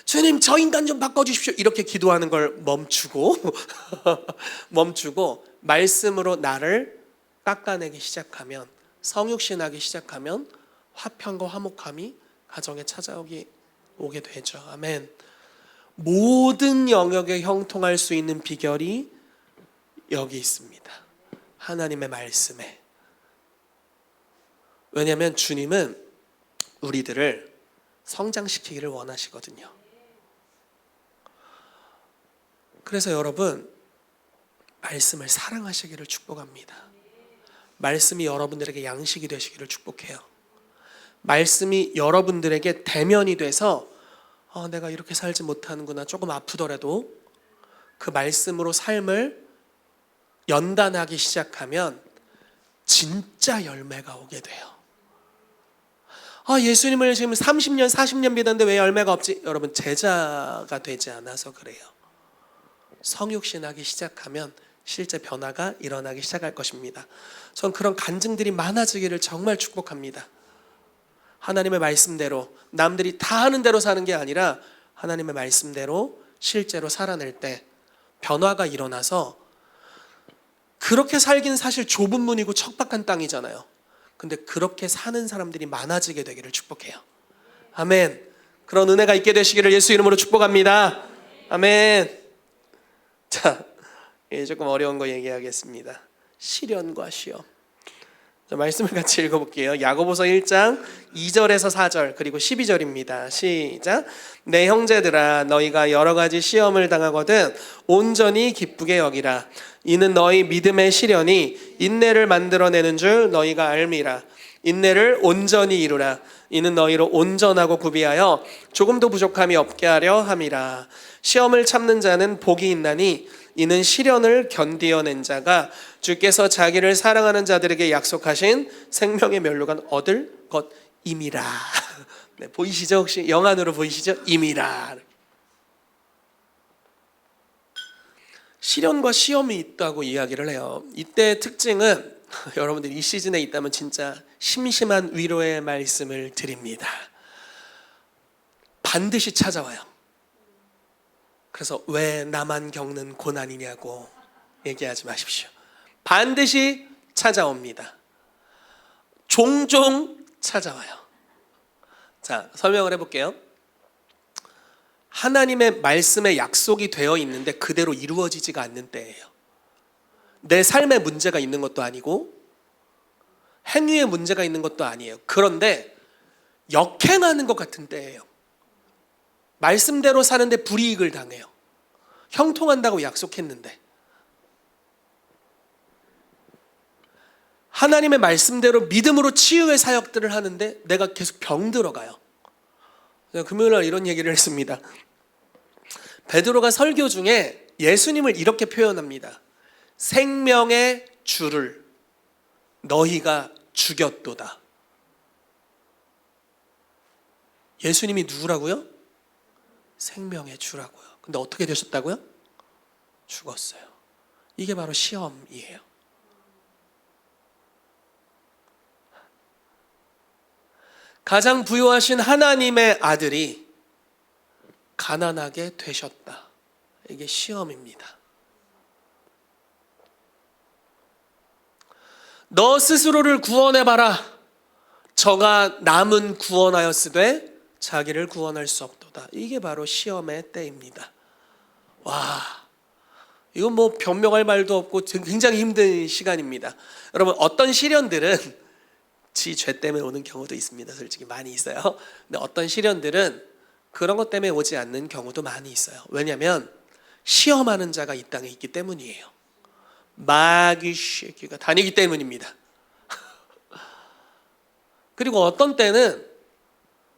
주님 저 인간 좀 바꿔주십시오 이렇게 기도하는 걸 멈추고 말씀으로 나를 깎아내기 시작하면 성육신하기 시작하면 화평과 화목함이 가정에 오게 되죠. 아멘. 모든 영역에 형통할 수 있는 비결이 여기 있습니다. 하나님의 말씀에. 왜냐하면 주님은 우리들을 성장시키기를 원하시거든요. 그래서 여러분 말씀을 사랑하시기를 축복합니다. 말씀이 여러분들에게 양식이 되시기를 축복해요. 말씀이 여러분들에게 대면이 돼서 내가 이렇게 살지 못하는구나 조금 아프더라도 그 말씀으로 삶을 연단하기 시작하면 진짜 열매가 오게 돼요. 예수님을 지금 30년 40년 믿었는데 왜 열매가 없지? 여러분 제자가 되지 않아서 그래요. 성육신하기 시작하면 실제 변화가 일어나기 시작할 것입니다. 전 그런 간증들이 많아지기를 정말 축복합니다. 하나님의 말씀대로 남들이 다 하는 대로 사는 게 아니라 하나님의 말씀대로 실제로 살아낼 때 변화가 일어나서 그렇게 살기는 사실 좁은 문이고 척박한 땅이잖아요. 근데 그렇게 사는 사람들이 많아지게 되기를 축복해요. 아멘. 그런 은혜가 있게 되시기를 예수 이름으로 축복합니다. 아멘. 자, 조금 어려운 거 얘기하겠습니다. 시련과 시험. 말씀을 같이 읽어볼게요. 야고보서 1장 2절에서 4절 그리고 12절입니다. 시작. 내 형제들아 너희가 여러 가지 시험을 당하거든 온전히 기쁘게 여기라. 이는 너희 믿음의 시련이 인내를 만들어내는 줄 너희가 알미라. 인내를 온전히 이루라. 이는 너희로 온전하고 구비하여 조금도 부족함이 없게 하려 함이라. 시험을 참는 자는 복이 있나니 이는 시련을 견디어낸 자가 주께서 자기를 사랑하는 자들에게 약속하신 생명의 면류관 얻을 것임이라. 네, 보이시죠? 혹시 영안으로 보이시죠? 임이라. 시련과 시험이 있다고 이야기를 해요. 이때 특징은 여러분들이 이 시즌에 있다면 진짜 심심한 위로의 말씀을 드립니다. 반드시 찾아와요. 그래서 왜 나만 겪는 고난이냐고 얘기하지 마십시오. 반드시 찾아옵니다. 종종 찾아와요. 자, 설명을 해볼게요. 하나님의 말씀에 약속이 되어 있는데 그대로 이루어지지가 않는 때예요. 내 삶에 문제가 있는 것도 아니고 행위에 문제가 있는 것도 아니에요. 그런데 역행하는 것 같은 때예요. 말씀대로 사는데 불이익을 당해요. 형통한다고 약속했는데 하나님의 말씀대로 믿음으로 치유의 사역들을 하는데 내가 계속 병들어가요. 금요일날 이런 얘기를 했습니다. 베드로가 설교 중에 예수님을 이렇게 표현합니다. 생명의 주를 너희가 죽였도다. 예수님이 누구라고요? 생명의 주라고요. 근데 어떻게 되셨다고요? 죽었어요. 이게 바로 시험이에요. 가장 부유하신 하나님의 아들이 가난하게 되셨다. 이게 시험입니다. 너 스스로를 구원해봐라. 저가 남은 구원하였으되 자기를 구원할 수 없도다. 이게 바로 시험의 때입니다. 와, 이건 뭐 변명할 말도 없고 굉장히 힘든 시간입니다. 여러분, 어떤 시련들은 지 죄 때문에 오는 경우도 있습니다. 솔직히 많이 있어요. 근데 어떤 시련들은 그런 것 때문에 오지 않는 경우도 많이 있어요. 왜냐하면 시험하는 자가 이 땅에 있기 때문이에요. 마귀 새끼가 다니기 때문입니다. 그리고 어떤 때는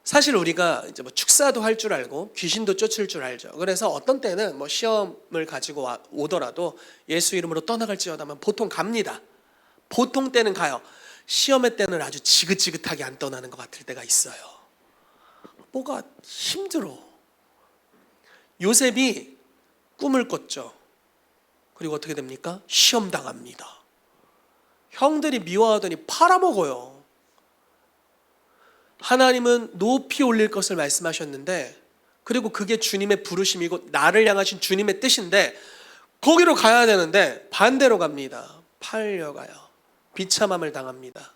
사실 우리가 이제 뭐 축사도 할 줄 알고 귀신도 쫓을 줄 알죠. 그래서 어떤 때는 뭐 시험을 가지고 오더라도 예수 이름으로 떠나갈지어다만 보통 갑니다. 보통 때는 가요. 시험의 때는 아주 지긋지긋하게 안 떠나는 것 같을 때가 있어요. 뭐가 힘들어. 요셉이 꿈을 꿨죠. 그리고 어떻게 됩니까? 시험 당합니다. 형들이 미워하더니 팔아먹어요. 하나님은 높이 올릴 것을 말씀하셨는데, 그리고 그게 주님의 부르심이고 나를 향하신 주님의 뜻인데 거기로 가야 되는데 반대로 갑니다. 팔려가요. 비참함을 당합니다.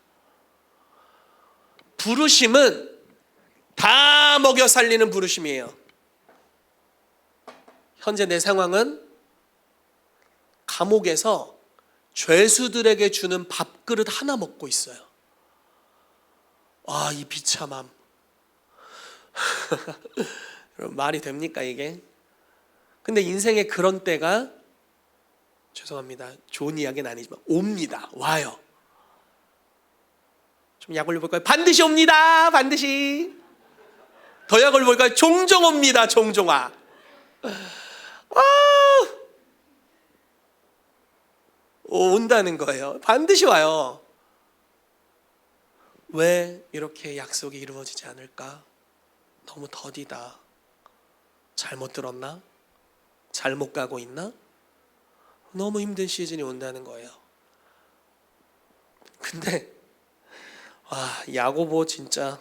부르심은 다 먹여 살리는 부르심이에요. 현재 내 상황은 감옥에서 죄수들에게 주는 밥그릇 하나 먹고 있어요. 와, 이 비참함. 말이 됩니까 이게? 근데 인생에 그런 때가, 죄송합니다, 좋은 이야기는 아니지만 옵니다. 와요. 좀 약 올려볼까요? 반드시 옵니다. 반드시. 더 약 올려볼까요? 종종 옵니다. 종종 와. 온다는 거예요. 반드시 와요. 왜 이렇게 약속이 이루어지지 않을까? 너무 더디다. 잘못 들었나? 잘못 가고 있나? 너무 힘든 시즌이 온다는 거예요. 근데 와, 야고보 진짜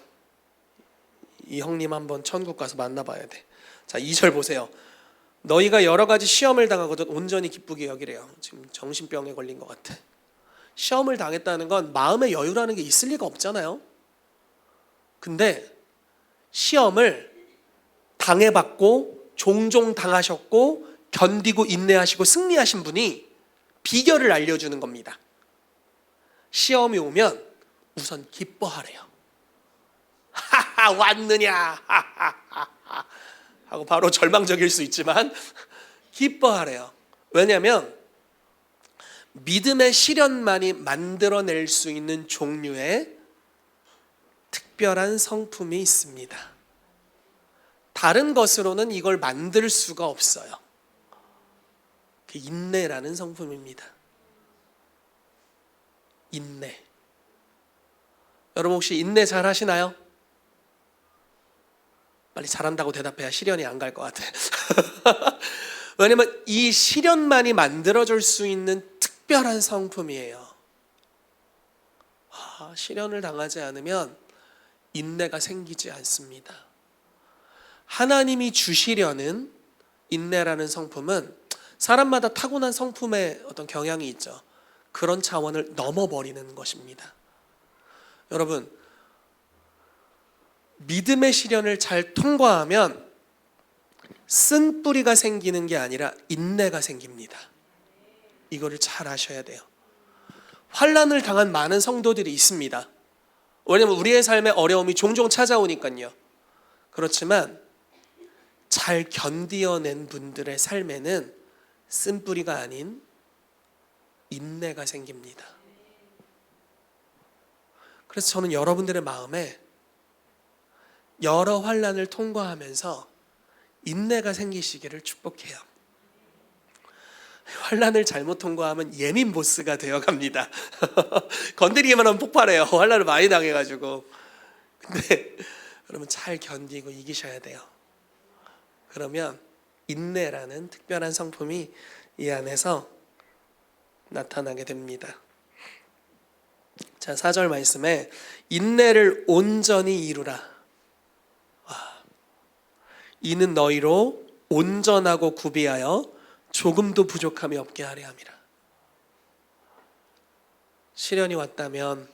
이 형님 한번 천국 가서 만나봐야 돼. 자, 2절 보세요. 너희가 여러 가지 시험을 당하거든 온전히 기쁘게 여기래요. 지금 정신병에 걸린 것 같아. 시험을 당했다는 건 마음의 여유라는 게 있을 리가 없잖아요. 근데 시험을 당해봤고 종종 당하셨고 견디고 인내하시고 승리하신 분이 비결을 알려주는 겁니다. 시험이 오면 우선 기뻐하래요. 하하, 왔느냐 하하하 하고 바로 절망적일 수 있지만 기뻐하래요. 왜냐하면 믿음의 시련만이 만들어낼 수 있는 종류의 특별한 성품이 있습니다. 다른 것으로는 이걸 만들 수가 없어요. 그 인내라는 성품입니다. 인내. 여러분 혹시 인내 잘 하시나요? 빨리 잘한다고 대답해야 시련이 안 갈 것 같아. 왜냐면 이 시련만이 만들어줄 수 있는 특별한 성품이에요. 시련을 당하지 않으면 인내가 생기지 않습니다. 하나님이 주시려는 인내라는 성품은 사람마다 타고난 성품의 어떤 경향이 있죠. 그런 차원을 넘어버리는 것입니다. 여러분, 믿음의 시련을 잘 통과하면 쓴뿌리가 생기는 게 아니라 인내가 생깁니다. 이거를 잘 아셔야 돼요. 환난을 당한 많은 성도들이 있습니다. 왜냐면 우리의 삶에 어려움이 종종 찾아오니까요. 그렇지만 잘 견디어낸 분들의 삶에는 쓴뿌리가 아닌 인내가 생깁니다. 그래서 저는 여러분들의 마음에 여러 환난을 통과하면서 인내가 생기시기를 축복해요. 환난을 잘못 통과하면 예민 보스가 되어갑니다. 건드리기만 하면 폭발해요. 환난을 많이 당해가지고. 근데 여러분 잘 견디고 이기셔야 돼요. 그러면 인내라는 특별한 성품이 이 안에서 나타나게 됩니다. 자, 4절 말씀에 인내를 온전히 이루라. 이는 너희로 온전하고 구비하여 조금도 부족함이 없게 하려 함이라. 시련이 왔다면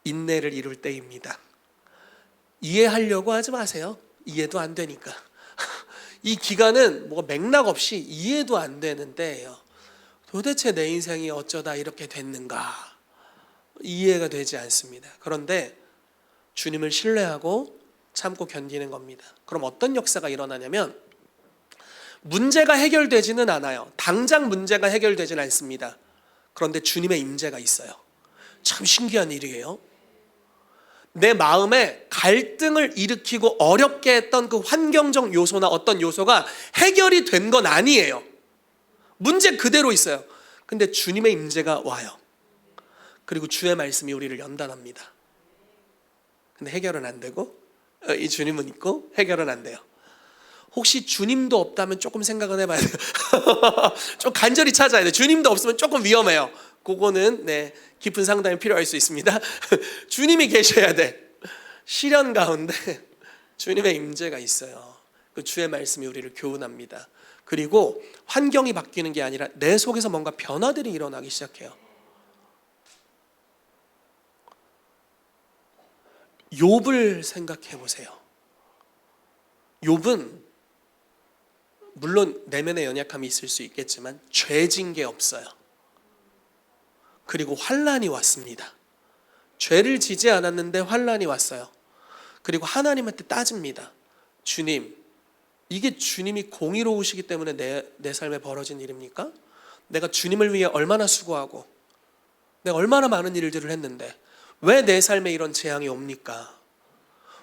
인내를 이룰 때입니다. 이해하려고 하지 마세요. 이해도 안 되니까. 이 기간은 뭐 맥락 없이 이해도 안 되는 때예요. 도대체 내 인생이 어쩌다 이렇게 됐는가? 이해가 되지 않습니다. 그런데 주님을 신뢰하고 참고 견디는 겁니다. 그럼 어떤 역사가 일어나냐면 문제가 해결되지는 않아요. 당장 문제가 해결되지는 않습니다. 그런데 주님의 임재가 있어요. 참 신기한 일이에요. 내 마음에 갈등을 일으키고 어렵게 했던 그 환경적 요소나 어떤 요소가 해결이 된 건 아니에요. 문제 그대로 있어요. 근데 주님의 임재가 와요. 그리고 주의 말씀이 우리를 연단합니다. 근데 해결은 안 되고 이 주님은 있고 해결은 안 돼요. 혹시 주님도 없다면 조금 생각은 해봐야 돼요. 좀 간절히 찾아야 돼요. 주님도 없으면 조금 위험해요. 그거는 깊은 상담이 필요할 수 있습니다. 주님이 계셔야 돼. 시련 가운데 주님의 임재가 있어요. 그 주의 말씀이 우리를 교훈합니다. 그리고 환경이 바뀌는 게 아니라 내 속에서 뭔가 변화들이 일어나기 시작해요. 욥을 생각해 보세요. 욥은 물론 내면의 연약함이 있을 수 있겠지만 죄진 게 없어요. 그리고 환난이 왔습니다. 죄를 지지 않았는데 환난이 왔어요. 그리고 하나님한테 따집니다. 주님, 이게 주님이 공의로우시기 때문에 내 삶에 벌어진 일입니까? 내가 주님을 위해 얼마나 수고하고 내가 얼마나 많은 일들을 했는데 왜 내 삶에 이런 재앙이 옵니까?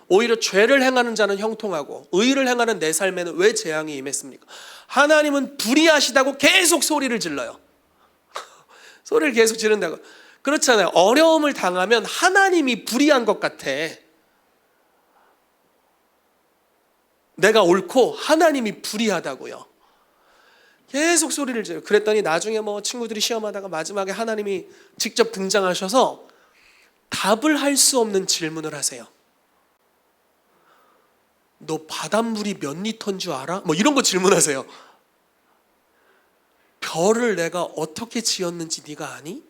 오히려 죄를 행하는 자는 형통하고 의를 행하는 내 삶에는 왜 재앙이 임했습니까? 하나님은 불의하시다고 계속 소리를 질러요. 소리를 계속 지른다고. 그렇잖아요. 어려움을 당하면 하나님이 불의한 것 같아. 내가 옳고 하나님이 불의하다고요. 계속 소리를 지르고. 그랬더니 나중에 친구들이 시험하다가 마지막에 하나님이 직접 등장하셔서 답을 할 수 없는 질문을 하세요. 너 바닷물이 몇 리터인 줄 알아? 이런 거 질문하세요. 별을 내가 어떻게 지었는지 네가 아니?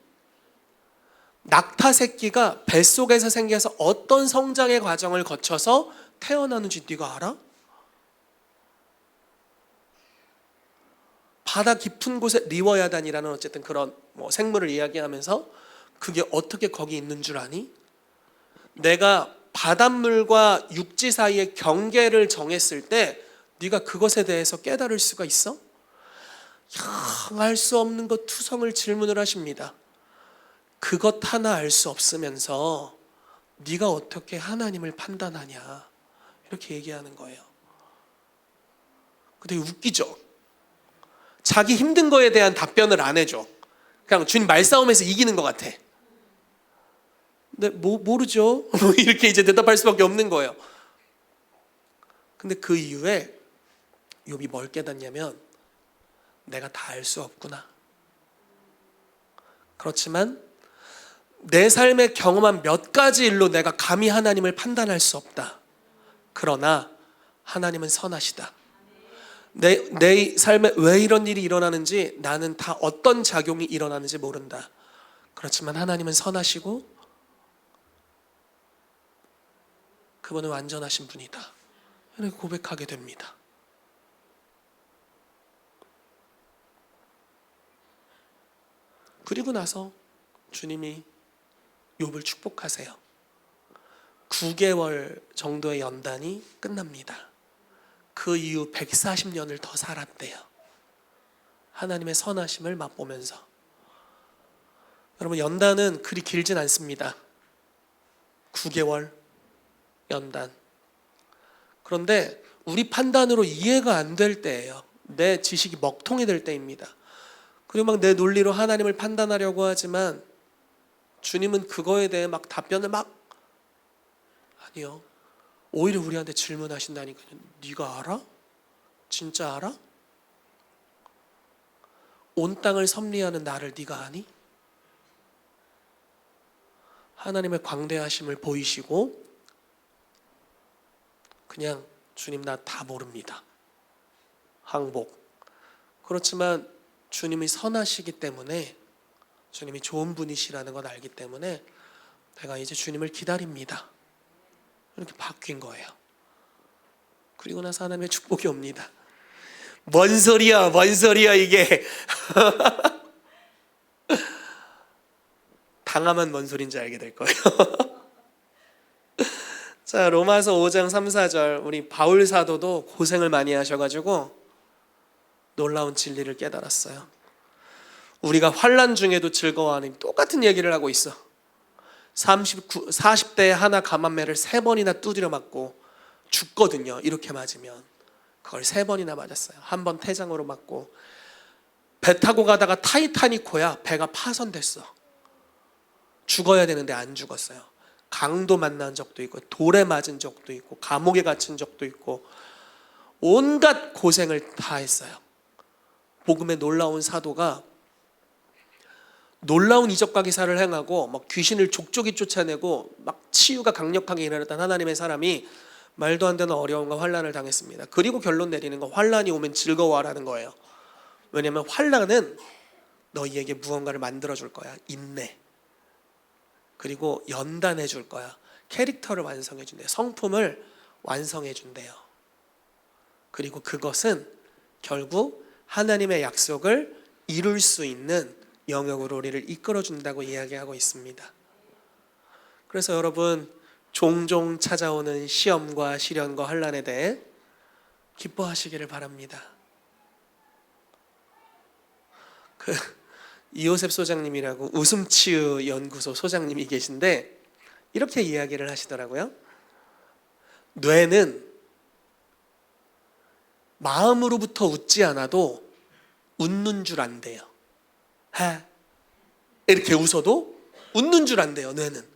낙타 새끼가 뱃속에서 생겨서 어떤 성장의 과정을 거쳐서 태어나는지 네가 알아? 바다 깊은 곳에 리워야단이라는 어쨌든 그런 생물을 이야기하면서 그게 어떻게 거기 있는 줄 아니? 내가 바닷물과 육지 사이의 경계를 정했을 때 네가 그것에 대해서 깨달을 수가 있어? 알 수 없는 것 투성을 질문을 하십니다. 그것 하나 알 수 없으면서 네가 어떻게 하나님을 판단하냐 이렇게 얘기하는 거예요. 근데 웃기죠? 자기 힘든 거에 대한 답변을 안 해줘. 그냥 주님 말싸움에서 이기는 것 같아. 근데 모르죠. 이렇게 이제 대답할 수밖에 없는 거예요. 근데 그 이후에 욥이 뭘 깨닫냐면 내가 다 알 수 없구나. 그렇지만 내 삶에 경험한 몇 가지 일로 내가 감히 하나님을 판단할 수 없다. 그러나 하나님은 선하시다. 내 삶에 왜 이런 일이 일어나는지 나는 다 어떤 작용이 일어나는지 모른다. 그렇지만 하나님은 선하시고 그분은 완전하신 분이다, 이렇게 고백하게 됩니다. 그리고 나서 주님이 욥을 축복하세요. 9개월 정도의 연단이 끝납니다. 그 이후 140년을 더 살았대요. 하나님의 선하심을 맛보면서. 여러분, 연단은 그리 길진 않습니다. 9개월 연단. 그런데 우리 판단으로 이해가 안 될 때예요. 내 지식이 먹통이 될 때입니다. 그리고 막 내 논리로 하나님을 판단하려고 하지만 주님은 그거에 대해 막 답변을 아니요, 오히려 우리한테 질문하신다니까요. 네가 알아? 진짜 알아? 온 땅을 섭리하는 나를 네가 아니? 하나님의 광대하심을 보이시고 그냥 주님 나 다 모릅니다, 항복. 그렇지만 주님이 선하시기 때문에, 주님이 좋은 분이시라는 걸 알기 때문에 내가 이제 주님을 기다립니다, 이렇게 바뀐 거예요. 그리고 나서 하나님의 축복이 옵니다. 뭔 소리야 이게. 당하면 뭔 소린지 알게 될 거예요. 자, 로마서 5장 3, 4절, 우리 바울 사도도 고생을 많이 하셔가지고 놀라운 진리를 깨달았어요. 우리가 환난 중에도 즐거워하는, 똑같은 얘기를 하고 있어. 40대에 하나 감한매를 3번이나 두드려 맞고 죽거든요. 이렇게 맞으면. 그걸 3번이나 맞았어요. 한 번 태장으로 맞고, 배 타고 가다가 타이타닉호야, 배가 파손됐어. 죽어야 되는데 안 죽었어요. 강도 만난 적도 있고, 돌에 맞은 적도 있고, 감옥에 갇힌 적도 있고, 온갖 고생을 다 했어요. 복음의 놀라운 사도가 놀라운 이적과 기사를 행하고 막 귀신을 족족이 쫓아내고 막 치유가 강력하게 일어났던 하나님의 사람이 말도 안 되는 어려움과 환난을 당했습니다. 그리고 결론 내리는 거, 환난이 오면 즐거워하라는 거예요. 왜냐하면 환난은 너희에게 무언가를 만들어줄 거야. 인내. 그리고 연단해 줄 거야. 캐릭터를 완성해 준대요. 성품을 완성해 준대요. 그리고 그것은 결국 하나님의 약속을 이룰 수 있는 영역으로 우리를 이끌어 준다고 이야기하고 있습니다. 그래서 여러분, 종종 찾아오는 시험과 시련과 환난에 대해 기뻐하시기를 바랍니다. 이호셉 소장님이라고 웃음치유 연구소 소장님이 계신데 이렇게 이야기를 하시더라고요. 뇌는 마음으로부터 웃지 않아도 웃는 줄 안대요. 이렇게 웃어도 웃는 줄 안대요, 뇌는.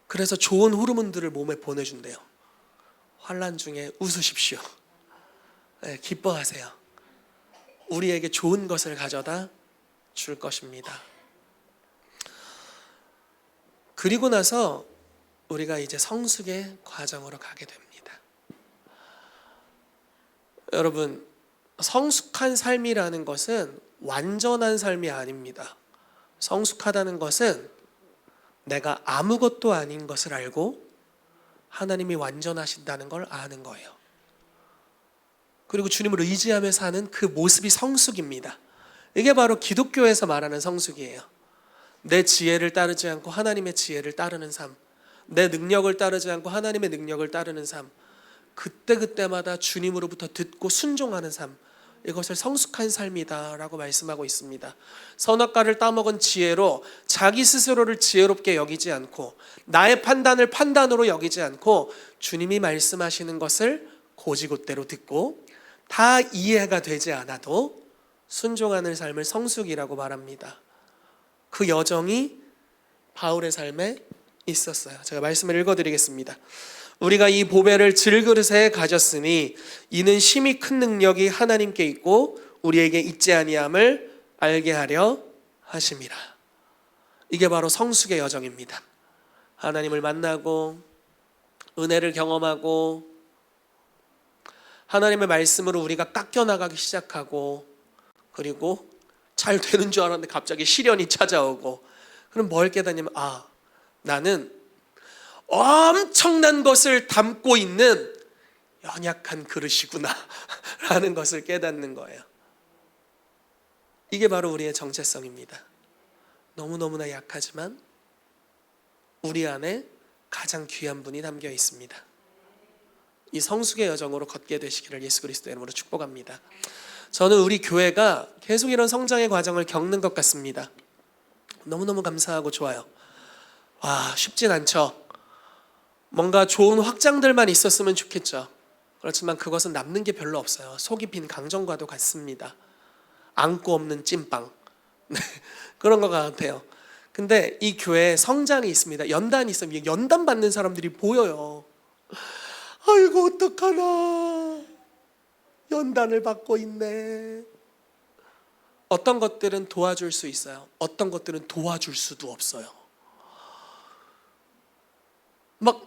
그래서 좋은 호르몬들을 몸에 보내준대요. 환난 중에 웃으십시오. 네, 기뻐하세요. 우리에게 좋은 것을 가져다 줄 것입니다. 그리고 나서 우리가 이제 성숙의 과정으로 가게 됩니다. 여러분, 성숙한 삶이라는 것은 완전한 삶이 아닙니다. 성숙하다는 것은 내가 아무것도 아닌 것을 알고 하나님이 완전하신다는 걸 아는 거예요. 그리고 주님을 의지하며 사는 그 모습이 성숙입니다. 이게 바로 기독교에서 말하는 성숙이에요. 내 지혜를 따르지 않고 하나님의 지혜를 따르는 삶, 내 능력을 따르지 않고 하나님의 능력을 따르는 삶, 그때그때마다 주님으로부터 듣고 순종하는 삶, 이것을 성숙한 삶이다라고 말씀하고 있습니다. 선악과를 따먹은 지혜로 자기 스스로를 지혜롭게 여기지 않고, 나의 판단을 판단으로 여기지 않고 주님이 말씀하시는 것을 곧이곧대로 듣고 다 이해가 되지 않아도 순종하는 삶을 성숙이라고 말합니다. 그 여정이 바울의 삶에 있었어요. 제가 말씀을 읽어드리겠습니다. 우리가 이 보배를 질그릇에 가졌으니 이는 심히 큰 능력이 하나님께 있고 우리에게 있지 아니함을 알게 하려 하심이라. 이게 바로 성숙의 여정입니다. 하나님을 만나고 은혜를 경험하고 하나님의 말씀으로 우리가 깎여나가기 시작하고, 그리고 잘 되는 줄 알았는데 갑자기 시련이 찾아오고, 그럼 뭘 깨닫냐면 나는 엄청난 것을 담고 있는 연약한 그릇이구나 라는 것을 깨닫는 거예요. 이게 바로 우리의 정체성입니다. 너무너무나 약하지만 우리 안에 가장 귀한 분이 담겨 있습니다. 이 성숙의 여정으로 걷게 되시기를 예수 그리스도의 이름으로 축복합니다. 저는 우리 교회가 계속 이런 성장의 과정을 겪는 것 같습니다. 너무너무 감사하고 좋아요. 쉽진 않죠. 뭔가 좋은 확장들만 있었으면 좋겠죠. 그렇지만 그것은 남는 게 별로 없어요. 속이 빈 강정과도 같습니다. 안고 없는 찐빵 그런 것 같아요. 근데 이 교회에 성장이 있습니다. 연단이 있습니다. 연단 받는 사람들이 보여요. 아이고 어떡하나, 연단을 받고 있네. 어떤 것들은 도와줄 수 있어요. 어떤 것들은 도와줄 수도 없어요. 막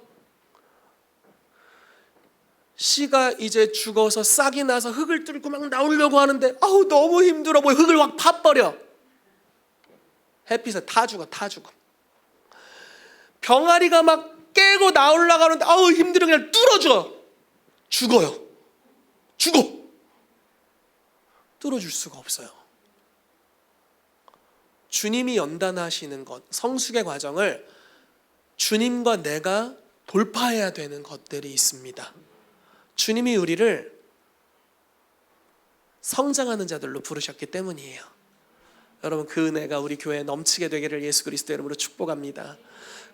씨가 이제 죽어서 싹이 나서 흙을 뚫고 막 나오려고 하는데 너무 힘들어 보여. 흙을 확 파버려. 햇빛에 타 죽어. 병아리가 막 깨고 나오려고 하는데 힘들어. 그냥 뚫어져. 죽어. 뚫어줄 수가 없어요. 주님이 연단하시는 것, 성숙의 과정을 주님과 내가 돌파해야 되는 것들이 있습니다. 주님이 우리를 성장하는 자들로 부르셨기 때문이에요. 여러분, 그 은혜가 우리 교회에 넘치게 되기를 예수 그리스도의 이름으로 축복합니다.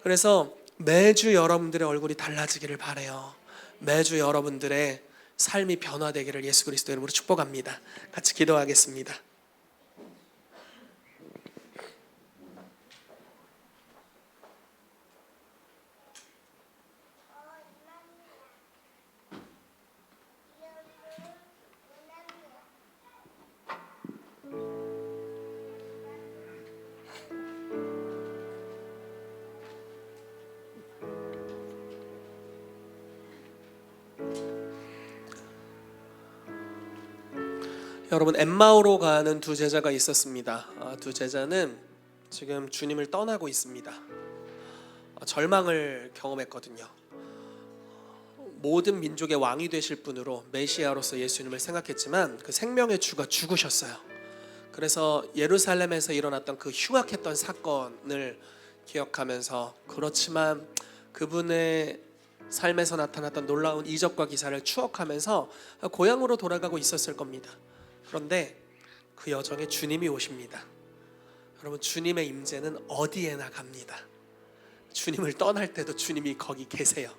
그래서 매주 여러분들의 얼굴이 달라지기를 바라요. 매주 여러분들의 삶이 변화되기를 예수 그리스도의 이름으로 축복합니다. 같이 기도하겠습니다. 여러분, 엠마오로 가는 두 제자가 있었습니다. 두 제자는 지금 주님을 떠나고 있습니다. 절망을 경험했거든요. 모든 민족의 왕이 되실 분으로 메시아로서 예수님을 생각했지만 그 생명의 주가 죽으셨어요. 그래서 예루살렘에서 일어났던 그 흉악했던 사건을 기억하면서, 그렇지만 그분의 삶에서 나타났던 놀라운 이적과 기사를 추억하면서 고향으로 돌아가고 있었을 겁니다. 그런데 그 여정에 주님이 오십니다. 여러분, 주님의 임재는 어디에나 갑니다. 주님을 떠날 때도 주님이 거기 계세요.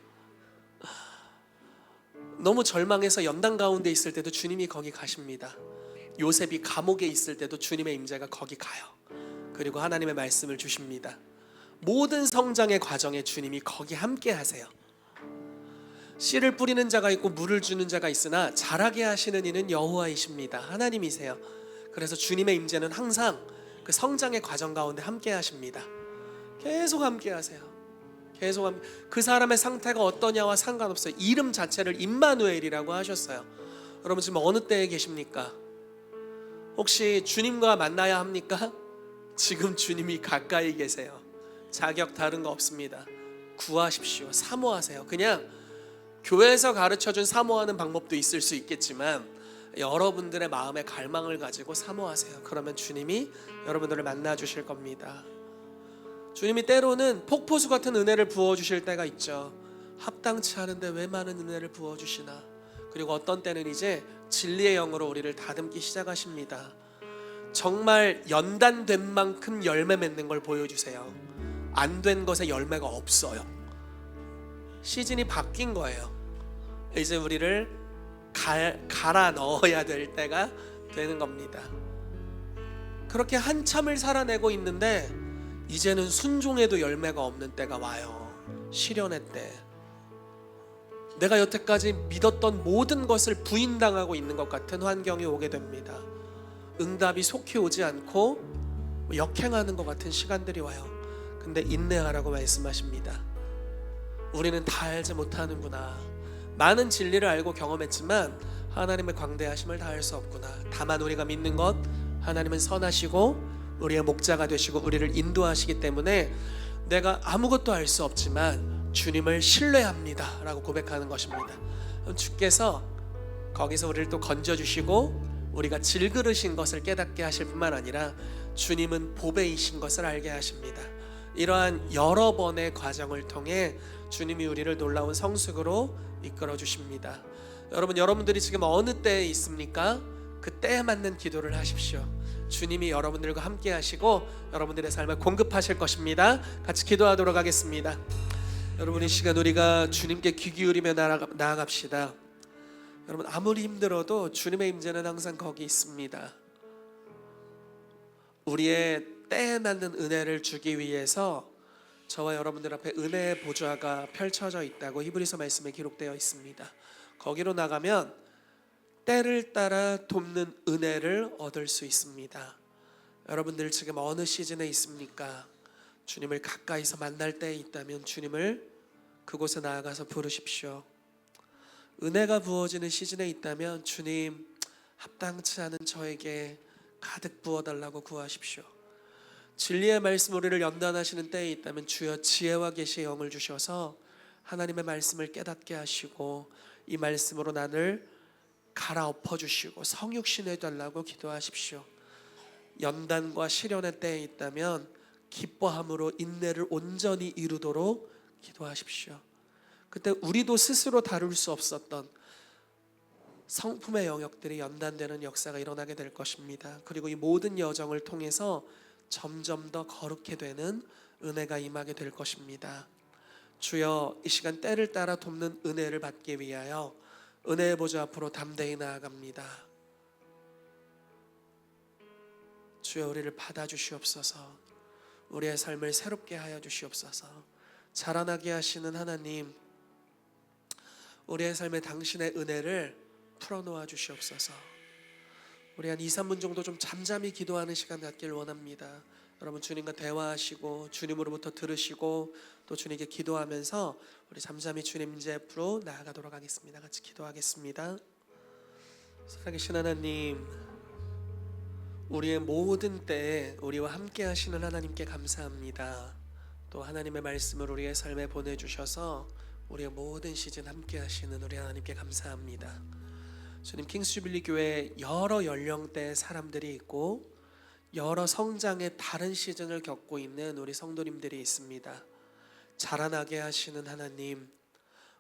너무 절망해서 연단 가운데 있을 때도 주님이 거기 가십니다. 요셉이 감옥에 있을 때도 주님의 임재가 거기 가요. 그리고 하나님의 말씀을 주십니다. 모든 성장의 과정에 주님이 거기 함께 하세요. 씨를 뿌리는 자가 있고 물을 주는 자가 있으나 자라게 하시는 이는 여호와이십니다. 하나님이세요. 그래서 주님의 임재는 항상 그 성장의 과정 가운데 함께 하십니다. 계속 함께 하세요. 그 사람의 상태가 어떠냐와 상관없어요. 이름 자체를 임마누엘이라고 하셨어요. 여러분, 지금 어느 때에 계십니까? 혹시 주님과 만나야 합니까? 지금 주님이 가까이 계세요. 자격 다른 거 없습니다. 구하십시오. 사모하세요. 그냥 교회에서 가르쳐준 사모하는 방법도 있을 수 있겠지만 여러분들의 마음의 갈망을 가지고 사모하세요. 그러면 주님이 여러분들을 만나 주실 겁니다. 주님이 때로는 폭포수 같은 은혜를 부어주실 때가 있죠. 합당치 않은데 왜 많은 은혜를 부어주시나. 그리고 어떤 때는 이제 진리의 영으로 우리를 다듬기 시작하십니다. 정말 연단된 만큼 열매 맺는 걸 보여주세요. 안 된 것에 열매가 없어요. 시즌이 바뀐 거예요. 이제 우리를 갈아 넣어야 될 때가 되는 겁니다. 그렇게 한참을 살아내고 있는데 이제는 순종에도 열매가 없는 때가 와요. 시련의 때. 내가 여태까지 믿었던 모든 것을 부인당하고 있는 것 같은 환경이 오게 됩니다. 응답이 속히 오지 않고 역행하는 것 같은 시간들이 와요. 근데 인내하라고 말씀하십니다. 우리는 다 알지 못하는구나. 많은 진리를 알고 경험했지만 하나님의 광대하심을 다 알 수 없구나. 다만 우리가 믿는 것, 하나님은 선하시고 우리의 목자가 되시고 우리를 인도하시기 때문에 내가 아무것도 알 수 없지만 주님을 신뢰합니다 라고 고백하는 것입니다. 주께서 거기서 우리를 또 건져주시고 우리가 질그릇인 것을 깨닫게 하실 뿐만 아니라 주님은 보배이신 것을 알게 하십니다. 이러한 여러 번의 과정을 통해 주님이 우리를 놀라운 성숙으로 이끌어 주십니다. 여러분들이 지금 어느 때에 있습니까? 그 때에 맞는 기도를 하십시오. 주님이 여러분들과 함께 하시고 여러분들의 삶을 공급하실 것입니다. 같이 기도하도록 하겠습니다. 여러분, 이 시간 우리가 주님께 귀 기울이며 나아갑시다. 여러분, 아무리 힘들어도 주님의 임재는 항상 거기 있습니다. 우리의 때에 맞는 은혜를 주기 위해서 저와 여러분들 앞에 은혜의 보좌가 펼쳐져 있다고 히브리서 말씀에 기록되어 있습니다. 거기로 나가면 때를 따라 돕는 은혜를 얻을 수 있습니다. 여러분들 지금 어느 시즌에 있습니까? 주님을 가까이서 만날 때에 있다면 주님을 그곳에 나아가서 부르십시오. 은혜가 부어지는 시즌에 있다면 주님, 합당치 않은 저에게 가득 부어달라고 구하십시오. 진리의 말씀 우리를 연단하시는 때에 있다면 주여 지혜와 계시의 영을 주셔서 하나님의 말씀을 깨닫게 하시고 이 말씀으로 나를 갈아엎어 주시고 성육신해 달라고 기도하십시오. 연단과 시련의 때에 있다면 기뻐함으로 인내를 온전히 이루도록 기도하십시오. 그때 우리도 스스로 다룰 수 없었던 성품의 영역들이 연단되는 역사가 일어나게 될 것입니다. 그리고 이 모든 여정을 통해서 점점 더 거룩해 되는 은혜가 임하게 될 것입니다. 주여, 이 시간 때를 따라 돕는 은혜를 받기 위하여 은혜의 보좌 앞으로 담대히 나아갑니다. 주여, 우리를 받아주시옵소서. 우리의 삶을 새롭게 하여 주시옵소서. 자라나게 하시는 하나님, 우리의 삶에 당신의 은혜를 풀어놓아 주시옵소서. 우리 한 2, 3분 정도 좀 잠잠히 기도하는 시간 갖길 원합니다. 여러분, 주님과 대화하시고 주님으로부터 들으시고 또 주님께 기도하면서 우리 잠잠히 주님 임재 앞으로 나아가도록 하겠습니다. 같이 기도하겠습니다. 살아계신 하나님, 우리의 모든 때에 우리와 함께 하시는 하나님께 감사합니다. 또 하나님의 말씀을 우리의 삶에 보내주셔서 우리의 모든 시즌 함께 하시는 우리 하나님께 감사합니다. 주님, 킹스주빌리 교회에 여러 연령대의 사람들이 있고 여러 성장의 다른 시즌을 겪고 있는 우리 성도님들이 있습니다. 자라나게 하시는 하나님,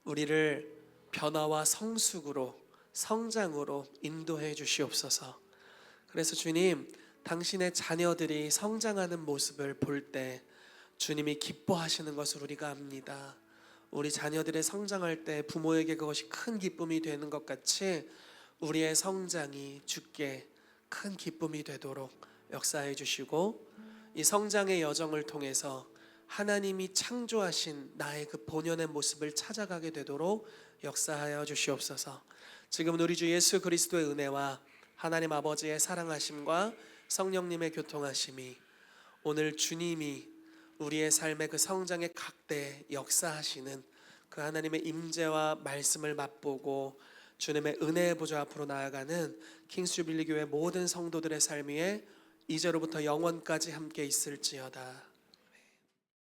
우리를 변화와 성숙으로 성장으로 인도해 주시옵소서. 그래서 주님, 당신의 자녀들이 성장하는 모습을 볼 때 주님이 기뻐하시는 것을 우리가 압니다. 우리 자녀들의 성장할 때 부모에게 그것이 큰 기쁨이 되는 것 같이 우리의 성장이 주께 큰 기쁨이 되도록 역사해 주시고 이 성장의 여정을 통해서 하나님이 창조하신 나의 그 본연의 모습을 찾아가게 되도록 역사하여 주시옵소서. 지금은 우리 주 예수 그리스도의 은혜와 하나님 아버지의 사랑하심과 성령님의 교통하심이 오늘 주님이 우리의 삶의 그 성장의 각대에 역사하시는 그 하나님의 임재와 말씀을 맛보고 주님의 은혜의 보좌 앞으로 나아가는 킹스주빌리 교회 모든 성도들의 삶 위에 이제로부터 영원까지 함께 있을지어다.